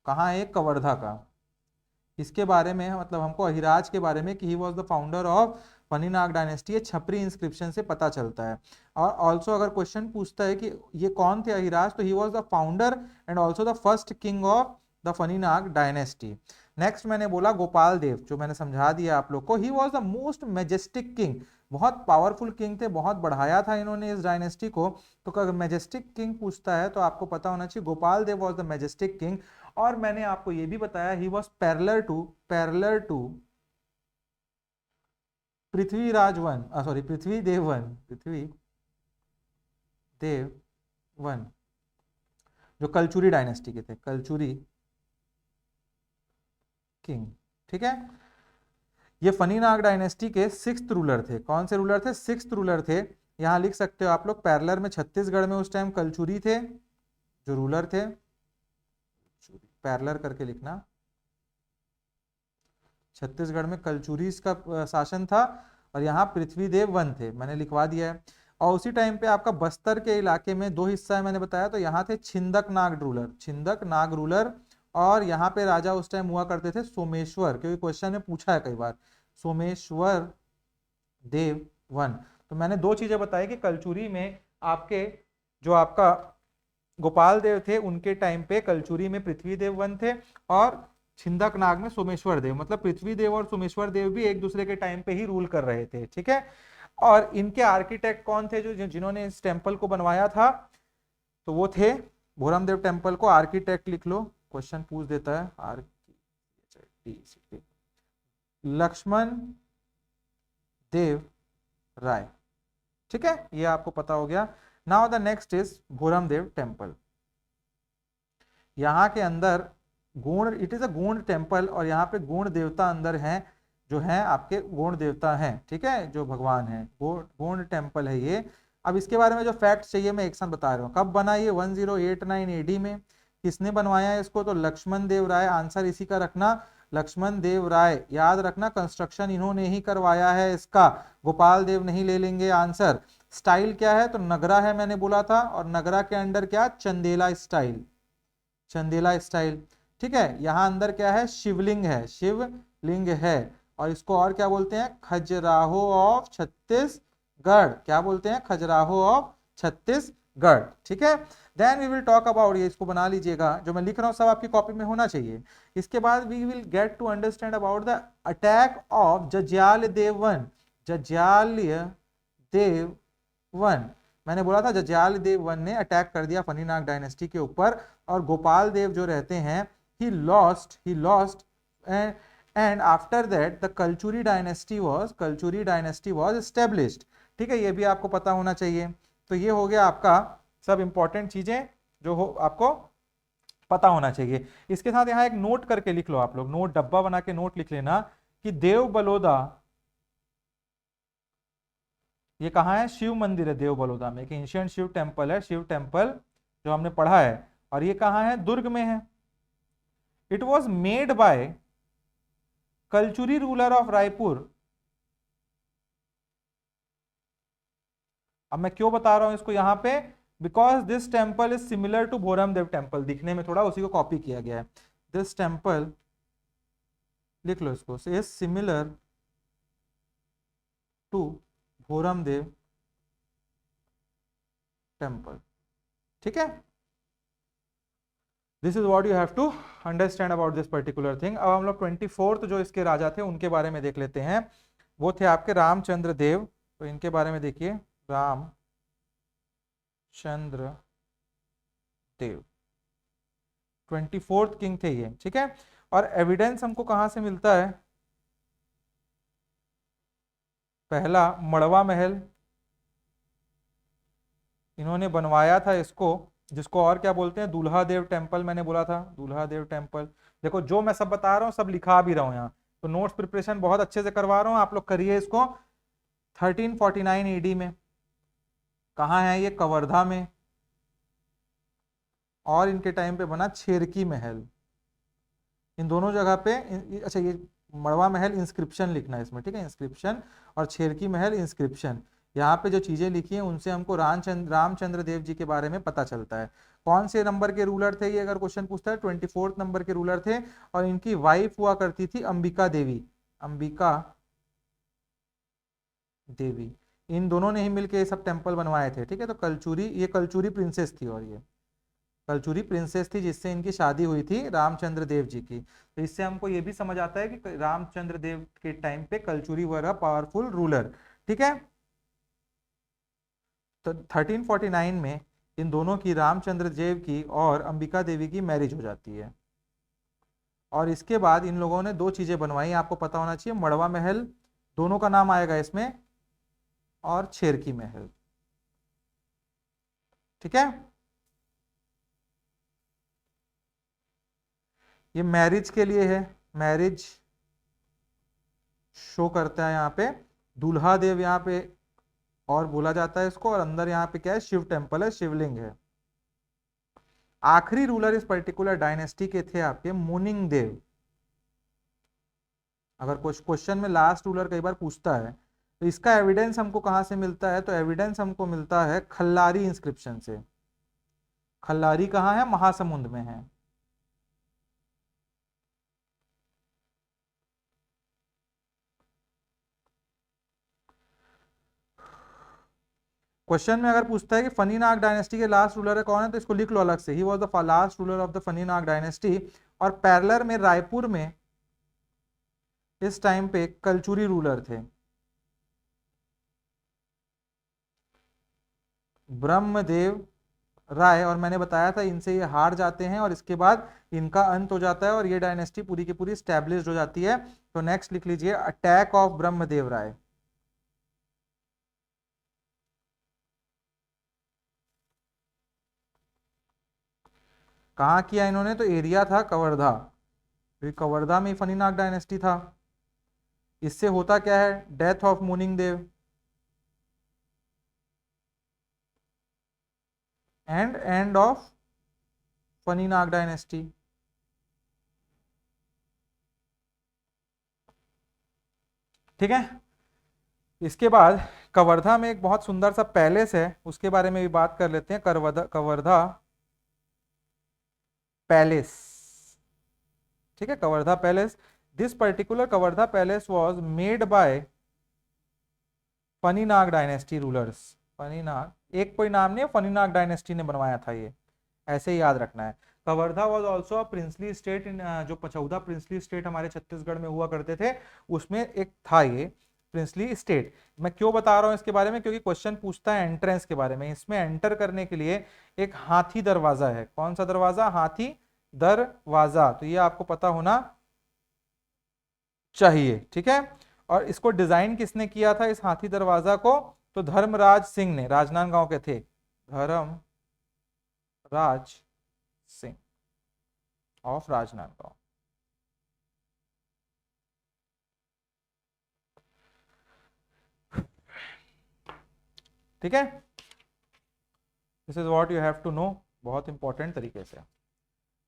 कहाँ है? कवर्धा का। इसके बारे में मतलब हमको अहिराज के बारे में कि ही was the founder of Phani Nag dynasty, छपरी इंस्क्रिप्शन से पता चलता है। और ऑल्सो अगर क्वेश्चन पूछता है कि ये कौन थे अहिराज, तो ही was the founder and also the first king of the funny Nag dynasty. Next मैंने बोला गोपाल देव, जो मैंने समझा दिया आप लोग को, ही was the most Majestic king. बहुत पावरफुल किंग थे, बहुत बढ़ाया था इन्होंने इस डायनेस्टी को। तो अगर मेजेस्टिक किंग पूछता है तो आपको पता होना चाहिए Gopal Dev was the majestic king. और मैंने आपको ये भी बताया ही was parallel to Prithviraj one, sorry Prithvi Dev one, जो कलचुरी डायनेस्टी के थे, कलचुरी किंग। ठीक है, ये फनी नाग डायनेस्टी के 6th रूलर थे। कौन से रूलर थे? 6th रूलर थे। यहां लिख सकते हो आप लोग पैरेलल में छत्तीसगढ़ में उस टाइम कलचुरी थे जो रूलर थे, पैरेलल करके लिखना, छत्तीसगढ़ में कलचुरी का शासन था। और यहाँ पृथ्वीदेव वन थे, मैंने लिखवा दिया है। और उसी टाइम पे आपका बस्तर के इलाके में 2 हिस्सा है मैंने बताया, तो यहाँ थे छिंदक नाग रूलर, छिंदक नाग रूलर। और यहाँ पे राजा उस टाइम हुआ करते थे सोमेश्वर, क्योंकि क्वेश्चन में पूछा है कई बार, सोमेश्वर देव वन। तो मैंने दो चीजें बताई कि कलचुरी में आपके जो आपका गोपाल देव थे उनके टाइम पे कलचुरी में पृथ्वी देव वन थे, और छिंदकनाग में सोमेश्वर देव, मतलब पृथ्वी देव और सोमेश्वर देव भी एक दूसरे के टाइम पे ही रूल कर रहे थे, ठीक है। और इनके आर्किटेक्ट कौन थे जो जिन्होंने इस टेम्पल को बनवाया था, तो वो थे भोरम देव टेम्पल को आर्किटेक्ट लिख लो, क्वेश्चन पूछ देता है, लक्ष्मण देव राय, ठीक है, ये आपको पता हो गया। Now the next is Bhoram Dev temple. यहाँ के अंदर गुण, इट इज अ गुण टेम्पल, और यहाँ पे गुण देवता अंदर हैं, जो हैं आपके गुण देवता हैं, ठीक है, जो भगवान है, गुण टेम्पल है ये। अब इसके बारे में जो फैक्ट चाहिए मैं एक साथ बता रहा हूँ। कब बना ये? 1089 एडी में। किसने बनवाया है इसको? तो लक्ष्मण देव राय। आंसर इसी का रखना, लक्ष्मण देव राय, याद रखना, कंस्ट्रक्शन इन्होंने ही करवाया है इसका, गोपाल देव नहीं ले लेंगे आंसर। स्टाइल क्या है? तो नगरा है, मैंने बोला था, और नगरा के अंडर क्या? चंदेला स्टाइल, चंदेला स्टाइल, ठीक है। यहाँ अंदर क्या है? शिवलिंग है, शिवलिंग है, और इसको और क्या बोलते हैं? खजुराहो ऑफ छत्तीसगढ़। क्या बोलते हैं? खजुराहो ऑफ छत्तीसगढ़, ठीक है। Then we will talk about, ये इसको बना लीजिएगा, जो मैं लिख रहा हूँ सब आपकी कॉपी में होना चाहिए। इसके बाद we will get to understand about the attack of Jajjal Devan, Jajjalya Dev one. मैंने बोला था जज्याल देव वन ने अटैक कर दिया फणिनाग डायनेस्टी के ऊपर, और गोपाल देव जो रहते हैं he lost and after that the Kalchuri dynasty was established, ठीक है, ये भी आपको पता होना चाहिए। तो ये हो गया आपका सब इंपॉर्टेंट चीजें जो हो आपको पता होना चाहिए। इसके साथ यहाँ एक नोट करके लिख लो आप लोग, नोट डब्बा बना के नोट लिख लेना कि देव बलोदा, ये कहाँ है? शिव मंदिर है देव बलोदा में, एक एंशिएंट शिव टेम्पल है, शिव टेम्पल जो हमने पढ़ा है, और ये कहाँ है? दुर्ग में है। It was made by Kalachuri ruler of Raipur. अब मैं क्यों बता रहा हूं इसको यहां पे? Because this temple is similar to Bhoram Dev temple, दिखने में थोड़ा उसी को कॉपी किया गया है। दिस टेम्पल, लिख लो इसको, is similar to Bhoram Dev temple, ठीक है। This is what you have to understand about this particular thing. अब हम लोग 24th जो इसके राजा थे उनके बारे में देख लेते हैं। वो थे आपके रामचंद्र देव, तो इनके बारे में देखिए, रामचंद्र देव 24th किंग थे ये, ठीक है। और एविडेंस हमको कहां से मिलता है? पहला, मड़वा महल इन्होंने बनवाया था इसको, जिसको और क्या बोलते हैं? दूल्हा देव टेम्पल, मैंने बोला था दूल्हा देव टेम्पल। देखो जो मैं सब बता रहा हूँ सब लिखा भी रहा हूँ यहाँ, तो नोट्स प्रिपरेशन बहुत अच्छे से करवा रहा हूँ, आप लोग करिए इसको। 1349 एडी में। कहाँ है ये? कवर्धा में। और इनके टाइम पे बना छेरकी महल, इन दोनों जगह पे। अच्छा, ये मड़वा महल इंस्क्रिप्शन लिखना है इसमें, ठीक है, इंस्क्रिप्शन, और छेरकी महल इंस्क्रिप्शन। यहाँ पे जो चीजें लिखी हैं उनसे हमको रामचंद्र देव जी के बारे में पता चलता है। कौन से नंबर के रूलर थे ये अगर क्वेश्चन पूछता है? 24th नंबर के रूलर थे, और इनकी वाइफ हुआ करती थी अंबिका देवी, अंबिका देवी। इन दोनों ने ही मिलकर ये सब टेम्पल बनवाए थे, ठीक है। तो कलचुरी, ये कलचुरी प्रिंसेस थी, और ये कलचुरी प्रिंसेस थी जिससे इनकी शादी हुई थी रामचंद्र देव जी की। तो इससे हमको ये भी समझ आता है कि रामचंद्र देव के टाइम पे कलचुरी वर अ पावरफुल रूलर, ठीक है। तो 1349 में इन दोनों की, रामचंद्र देव की और अंबिका देवी की मैरिज हो जाती है। और इसके बाद इन लोगों ने दो चीजें बनवाई, आपको पता होना चाहिए, मड़वा महल, दोनों का नाम आएगा इसमें, और छेरकी महल, ठीक है। ये मैरिज के लिए है, मैरिज शो करता है यहाँ पे, दूल्हा देव यहाँ पे और बोला जाता है इसको, और अंदर यहाँ पे क्या है? शिव टेम्पल है, शिवलिंग है। आखिरी रूलर इस पर्टिकुलर डायनेस्टी के थे आपके मुनिंग देव। अगर कुछ क्वेश्चन में लास्ट रूलर कई बार पूछता है, तो इसका एविडेंस हमको कहां से मिलता है? तो एविडेंस हमको मिलता है खल्लारी इंस्क्रिप्शन से। खल्लारी कहाँ है? महासमुंद में है। क्वेश्चन में अगर पूछता है कि फनी नाग डायनेस्टी के लास्ट रूलर कौन है, तो इसको लिख लो अलग से, ही was the last ruler of the funny Nag dynasty. और पैरलर में रायपुर में इस टाइम पे कलचुरी रूलर थे, ब्रह्मदेव राय, और मैंने बताया था इनसे ये हार जाते हैं और इसके बाद इनका अंत हो जाता है और ये डायनेस्टी पूरी की पूरी स्टैब्लिश्ड हो जाती है। तो नेक्स्ट लिख लीजिए, अटैक ऑफ ब्रह्मदेव राय। कहाँ किया इन्होंने, तो एरिया था कवर्धा, क्योंकि कवर्धा में फनी नाग डायनेस्टी था। इससे होता क्या है, death of Muning Dev and end of Phani Nag dynasty. ठीक है, इसके बाद कवर्धा में एक बहुत सुंदर सा पैलेस है, उसके बारे में भी बात कर लेते हैं। कवर्धा कवर्धा पैलेस, ठीक है, Kawardha palace. This particular Kawardha palace was made by Phani Nag dynasty rulers. Phani Nag, एक कोई नाम नहीं है, फनी नाग डायनेस्टी ने बनवाया था ये, ऐसे ही याद रखना है। Kawardha was also a princely state in, जो 14 प्रिंसली स्टेट हमारे छत्तीसगढ़ में हुआ करते थे, उसमें एक था ये प्रिंसली स्टेट। मैं क्यों बता रहा हूं इसके बारे में, क्योंकि क्वेश्चन पूछता है एंट्रेंस के बारे में। इसमें एंटर करने के लिए एक हाथी दरवाजा है। कौन सा दरवाजा, हाथी दरवाजा, तो ये आपको पता होना चाहिए। ठीक है, और इसको डिजाइन किसने किया था इस हाथी दरवाजा को, तो धर्मराज सिंह ने, राजनांदगांव के थे, धर्मराज सिंह ऑफ राजनांदगांव। ठीक है, this is what you have to know, बहुत इंपॉर्टेंट तरीके से।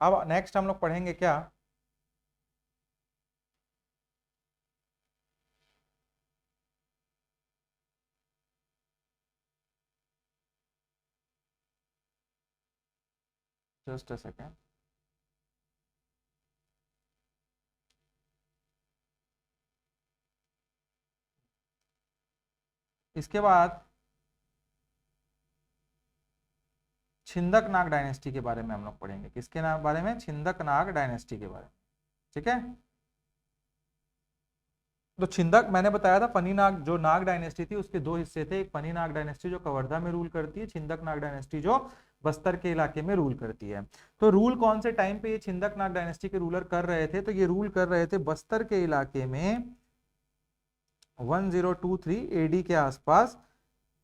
अब नेक्स्ट हम लोग पढ़ेंगे क्या, जस्ट अ सेकेंड। इसके बाद छिंदक नाग डायनेस्टी के बारे में हम लोग पढ़ेंगे। किसके नाम बारे में, छिंदक नाग डायनेस्टी के बारे में। ठीक है, तो छिंदक मैंने बताया था, फनी नाग जो नाग डायनेस्टी थी उसके दो हिस्से थे, एक फनी नाग डायनेस्टी जो कवर्धा में रूल करती है, छिंदक नाग डायनेस्टी जो बस्तर के इलाके में रूल करती है। तो रूल कौन से टाइम पे ये छिंदक नाग डायनेस्टी के रूलर कर रहे थे, तो ये रूल कर रहे थे बस्तर के इलाके में 1023 एडी के आसपास,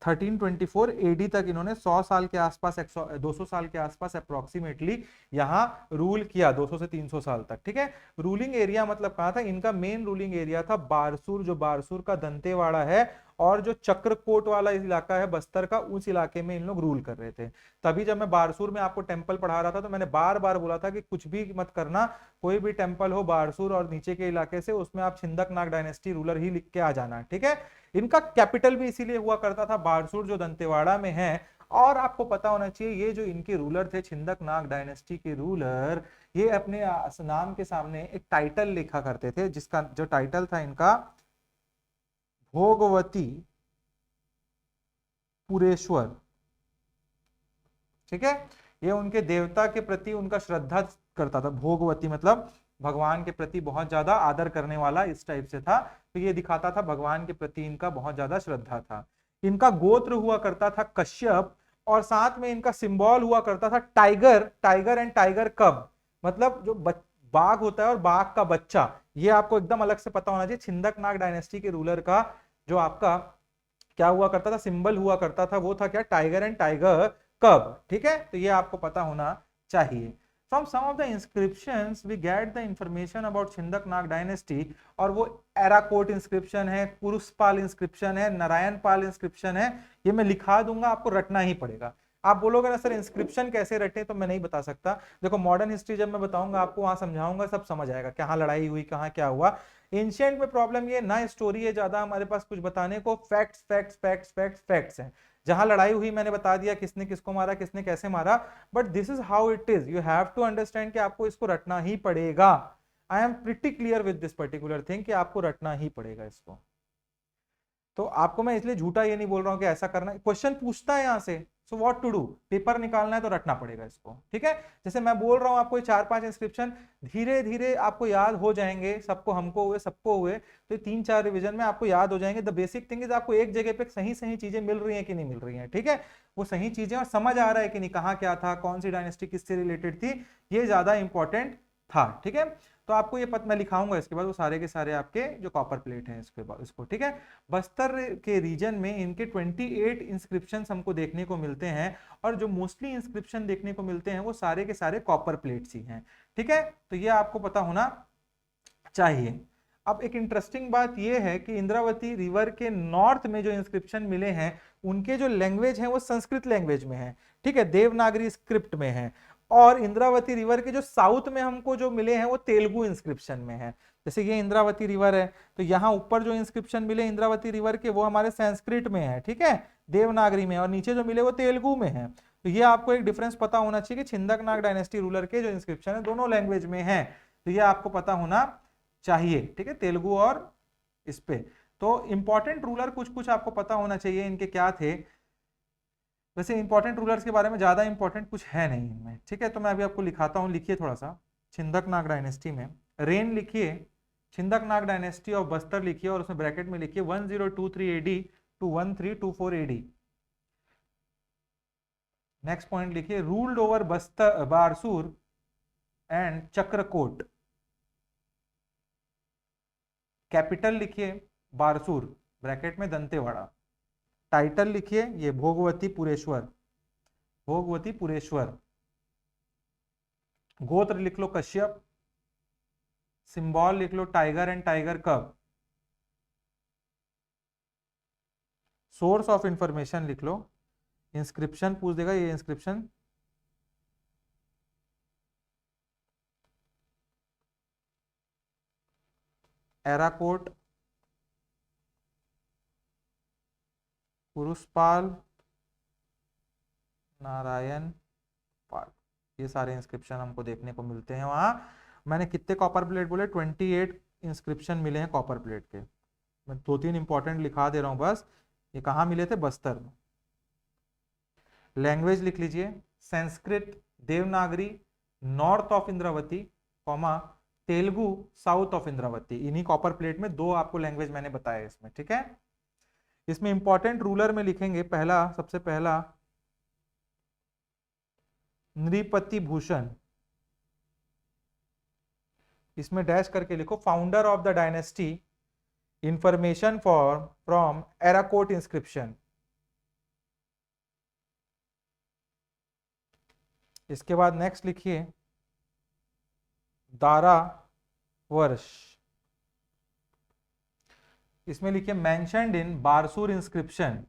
1324 एडी तक इन्होंने 100 साल के आसपास, 200 साल के आसपास अप्रोक्सीमेटली यहाँ रूल किया, 200 से 300 साल तक। ठीक है, रूलिंग एरिया मतलब कहा था, इनका मेन रूलिंग एरिया था बारसूर, जो बारसूर का दंतेवाड़ा है, और जो चक्रकोट वाला इलाका है बस्तर का, उस इलाके में इन लोग रूल कर रहे थे। तभी जब मैं बारसूर में आपको टेम्पल पढ़ा रहा था तो मैंने बार बार बोला था कि कुछ भी मत करना, कोई भी टेम्पल हो बारसूर और नीचे के इलाके से, उसमें आप छिंदक नाग डायनेस्टी रूलर ही लिख के आ जाना। ठीक है, इनका कैपिटल भी इसीलिए हुआ करता था बारसूर, जो दंतेवाड़ा में है। और आपको पता होना चाहिए, ये जो इनके रूलर थे छिंदक नाग डायनेस्टी के रूलर, ये अपने नाम के सामने एक टाइटल लिखा करते थे, जिसका जो टाइटल था इनका भोगवती पुरेश्वर। ठीक है, ये उनके देवता के प्रति उनका श्रद्धा करता था, भोगवती मतलब भगवान के प्रति बहुत ज्यादा आदर करने वाला, इस टाइप से था। तो ये दिखाता था भगवान के प्रति इनका बहुत ज्यादा श्रद्धा था। इनका गोत्र हुआ करता था कश्यप, और साथ में इनका सिंबल हुआ करता था टाइगर, टाइगर एंड टाइगर कब, मतलब जो बाघ होता है और बाघ का बच्चा। ये आपको एकदम अलग से पता होना चाहिए, छिंदक नाग डायनेस्टी के रूलर का जो आपका क्या हुआ करता था, सिंबल हुआ करता था, वो था क्या, टाइगर एंड टाइगर कब। ठीक है, तो ये आपको पता होना चाहिए। From some of the inscriptions we get the information about Chhindak Nag dynasty, और वो एराकोट इंस्क्रिप्शन है, कुरुसपाल इंस्क्रिप्शन है, नारायण पाल इंस्क्रिप्शन है, ये मैं लिखा दूंगा, आपको रटना ही पड़ेगा। आप बोलोगे ना सर इंस्क्रिप्शन कैसे रटे, तो मैं नहीं बता सकता। देखो मॉडर्न हिस्ट्री जब मैं बताऊंगा आपको, वहां समझाऊंगा, सब समझ आएगा, कहाँ लड़ाई हुई, कहाँ क्या हुआ। एंशिएंट में प्रॉब्लम ये ना स्टोरी है ज्यादा हमारे पास कुछ बताने को, facts facts facts facts facts हैं। जहां लड़ाई हुई मैंने बता दिया, किसने किसको मारा, किसने कैसे मारा, but this is how it is, you have to understand कि आपको इसको रटना ही पड़ेगा। I am pretty clear with this particular thing कि आपको रटना ही पड़ेगा इसको। तो आपको मैं इसलिए झूठा ये नहीं बोल रहा हूं कि ऐसा करना है, क्वेश्चन पूछता है यहां से, so what to do, paper निकालना है तो रटना पड़ेगा इसको, ठीक है। जैसे मैं बोल रहा हूं आपको 4-5 इंस्क्रिप्शन धीरे धीरे आपको याद हो जाएंगे, सबको, हमको हुए, सबको हुए, तो 3-4 रिवीजन में आपको याद हो जाएंगे। द बेसिक थिंग इज आपको एक जगह पे सही सही चीजें मिल रही है कि नहीं मिल रही है, ठीक है, वो सही चीजें और समझ आ रहा है कि नहीं, कहाँ क्या था, कौन सी डायनेस्टी किससे रिलेटेड थी, ये ज्यादा इंपॉर्टेंट था, ठीक है। तो आपको ये पता मैं लिखाऊंगा इसके बाद वो सारे के सारे आपके जो कॉपर प्लेट हैं इसके बाद इसको, ठीक है। बस्तर के रीजन में इनके 28 इंस्क्रिप्शन हमको देखने को मिलते हैं और जो मोस्टली इंस्क्रिप्शन देखने को मिलते हैं वो सारे के सारे कॉपर प्लेट्स ही हैं, ठीक है। तो ये आपको पता होना चाहिए। अब एक इंटरेस्टिंग बात यह है कि इंद्रावती रिवर के नॉर्थ में जो इंस्क्रिप्शन मिले हैं उनके जो लैंग्वेज है वो संस्कृत लैंग्वेज में है, ठीक है, देवनागरी स्क्रिप्ट में है। और इंद्रावती रिवर के जो साउथ में हमको जो मिले हैं वो तेलुगु इंस्क्रिप्शन में है। जैसे ये इंद्रावती रिवर है तो यहाँ ऊपर जो इंस्क्रिप्शन मिले इंद्रावती रिवर के वो हमारे संस्कृत में है, ठीक है, देवनागरी में, और नीचे जो मिले वो तेलुगु में है। तो ये आपको एक डिफरेंस पता होना चाहिए कि छिंदकनाग डायनेस्टी रूलर के जो इंस्क्रिप्शन है दोनों लैंग्वेज में है, तो ये आपको पता होना चाहिए, ठीक है, तेलुगु और इस पे। तो इंपॉर्टेंट रूलर कुछ कुछ आपको पता होना चाहिए इनके क्या थे। वैसे इंपॉर्टेंट रूलर्स के बारे में ज्यादा इंपॉर्टेंट कुछ है नहीं इनमें, ठीक है। तो मैं अभी आपको लिखाता हूँ, लिखिए थोड़ा सा, छिंदकनाग डायनेस्टी में रेन लिखिए, छिंदकनाग डायनेस्टी ऑफ बस्तर लिखिए और उसमें ब्रैकेट में लिखिए 1023 AD to 1324 AD. Next point लिखिए ruled over Bastar Barsur and Chakrakot. Capital लिखिए बारसूर, ब्रैकेट में दंतेवाड़ा। टाइटल लिखिए ये भोगवती पुरेश्वर, भोगवती पुरेश्वर। गोत्र लिख लो कश्यप, सिंबल लिख लो टाइगर एंड टाइगर कब। सोर्स ऑफ इंफॉर्मेशन लिख लो, इंस्क्रिप्शन पूछ देगा, ये इंस्क्रिप्शन एराकोट, पुरुषपाल, नारायण पाल, ये सारे इंस्क्रिप्शन हमको देखने को मिलते हैं वहां। मैंने कितने कॉपर प्लेट बोले, 28 इंस्क्रिप्शन मिले हैं कॉपर प्लेट के। मैं 2-3 इंपॉर्टेंट लिखा दे रहा हूं बस। ये कहाँ मिले थे, बस्तर में। लैंग्वेज लिख लीजिए Sanskrit, Devanagari north of Indravati, comma Telugu south of Indravati. इन्हीं कॉपर प्लेट में दो आपको लैंग्वेज मैंने बताया इसमें, ठीक है। इसमें इंपॉर्टेंट रूलर में लिखेंगे पहला, सबसे पहला नृपति भूषण, इसमें डैश करके लिखो founder of the dynasty, information for from Erakot inscription. इसके बाद नेक्स्ट लिखिए दारा वर्ष, इसमें लिखिए mentioned in Barsur inscription.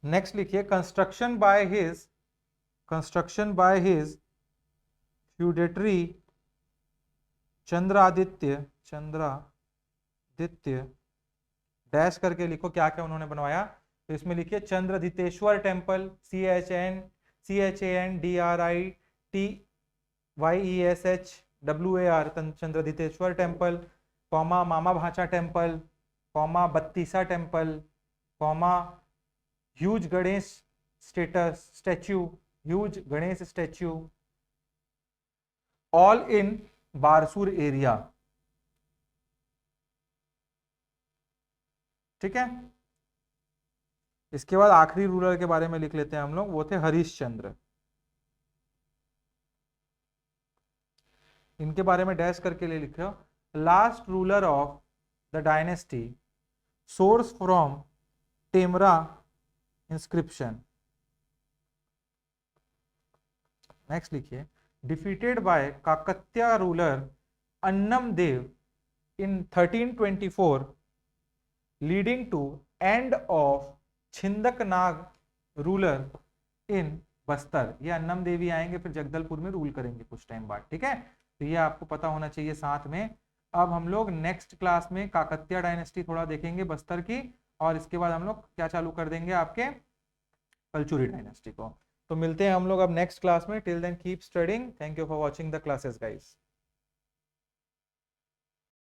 Next लिखिए construction by his feudatory Chandraditya dash करके लिखो क्या क्या उन्होंने बनवाया। तो इसमें लिखिए Chandradityeshwar temple, CHNDRITYESHWAR Chandradityeshwar temple, comma Mama Bhacha temple, comma Battisa temple, comma huge Ganesh statue, huge Ganesh statue, all in Barsur area, ठीक है। इसके बाद आखिरी रूलर के बारे में लिख लेते हैं हम लोग, वो थे हरिश्चंद्र। इनके बारे में डैश करके ले लिखो last ruler of the dynasty, source from Temra inscription. Next लिखिए defeated by Kakatiya ruler Annam Dev in 1324 leading to end of Chhindaknag ruler in Bastar. ये अन्नम देवी आएंगे फिर जगदलपुर में रूल करेंगे कुछ टाइम बाद, ठीक है। तो ये आपको पता होना चाहिए साथ में। अब हम लोग नेक्स्ट क्लास में काकत्या डायनेस्टी थोड़ा देखेंगे बस्तर की, और इसके बाद हम लोग क्या चालू कर देंगे आपके कलचुरी डायनेस्टी को। तो मिलते हैं हम लोग अब नेक्स्ट क्लास में। Till then keep studying. Thank you for watching the classes guys.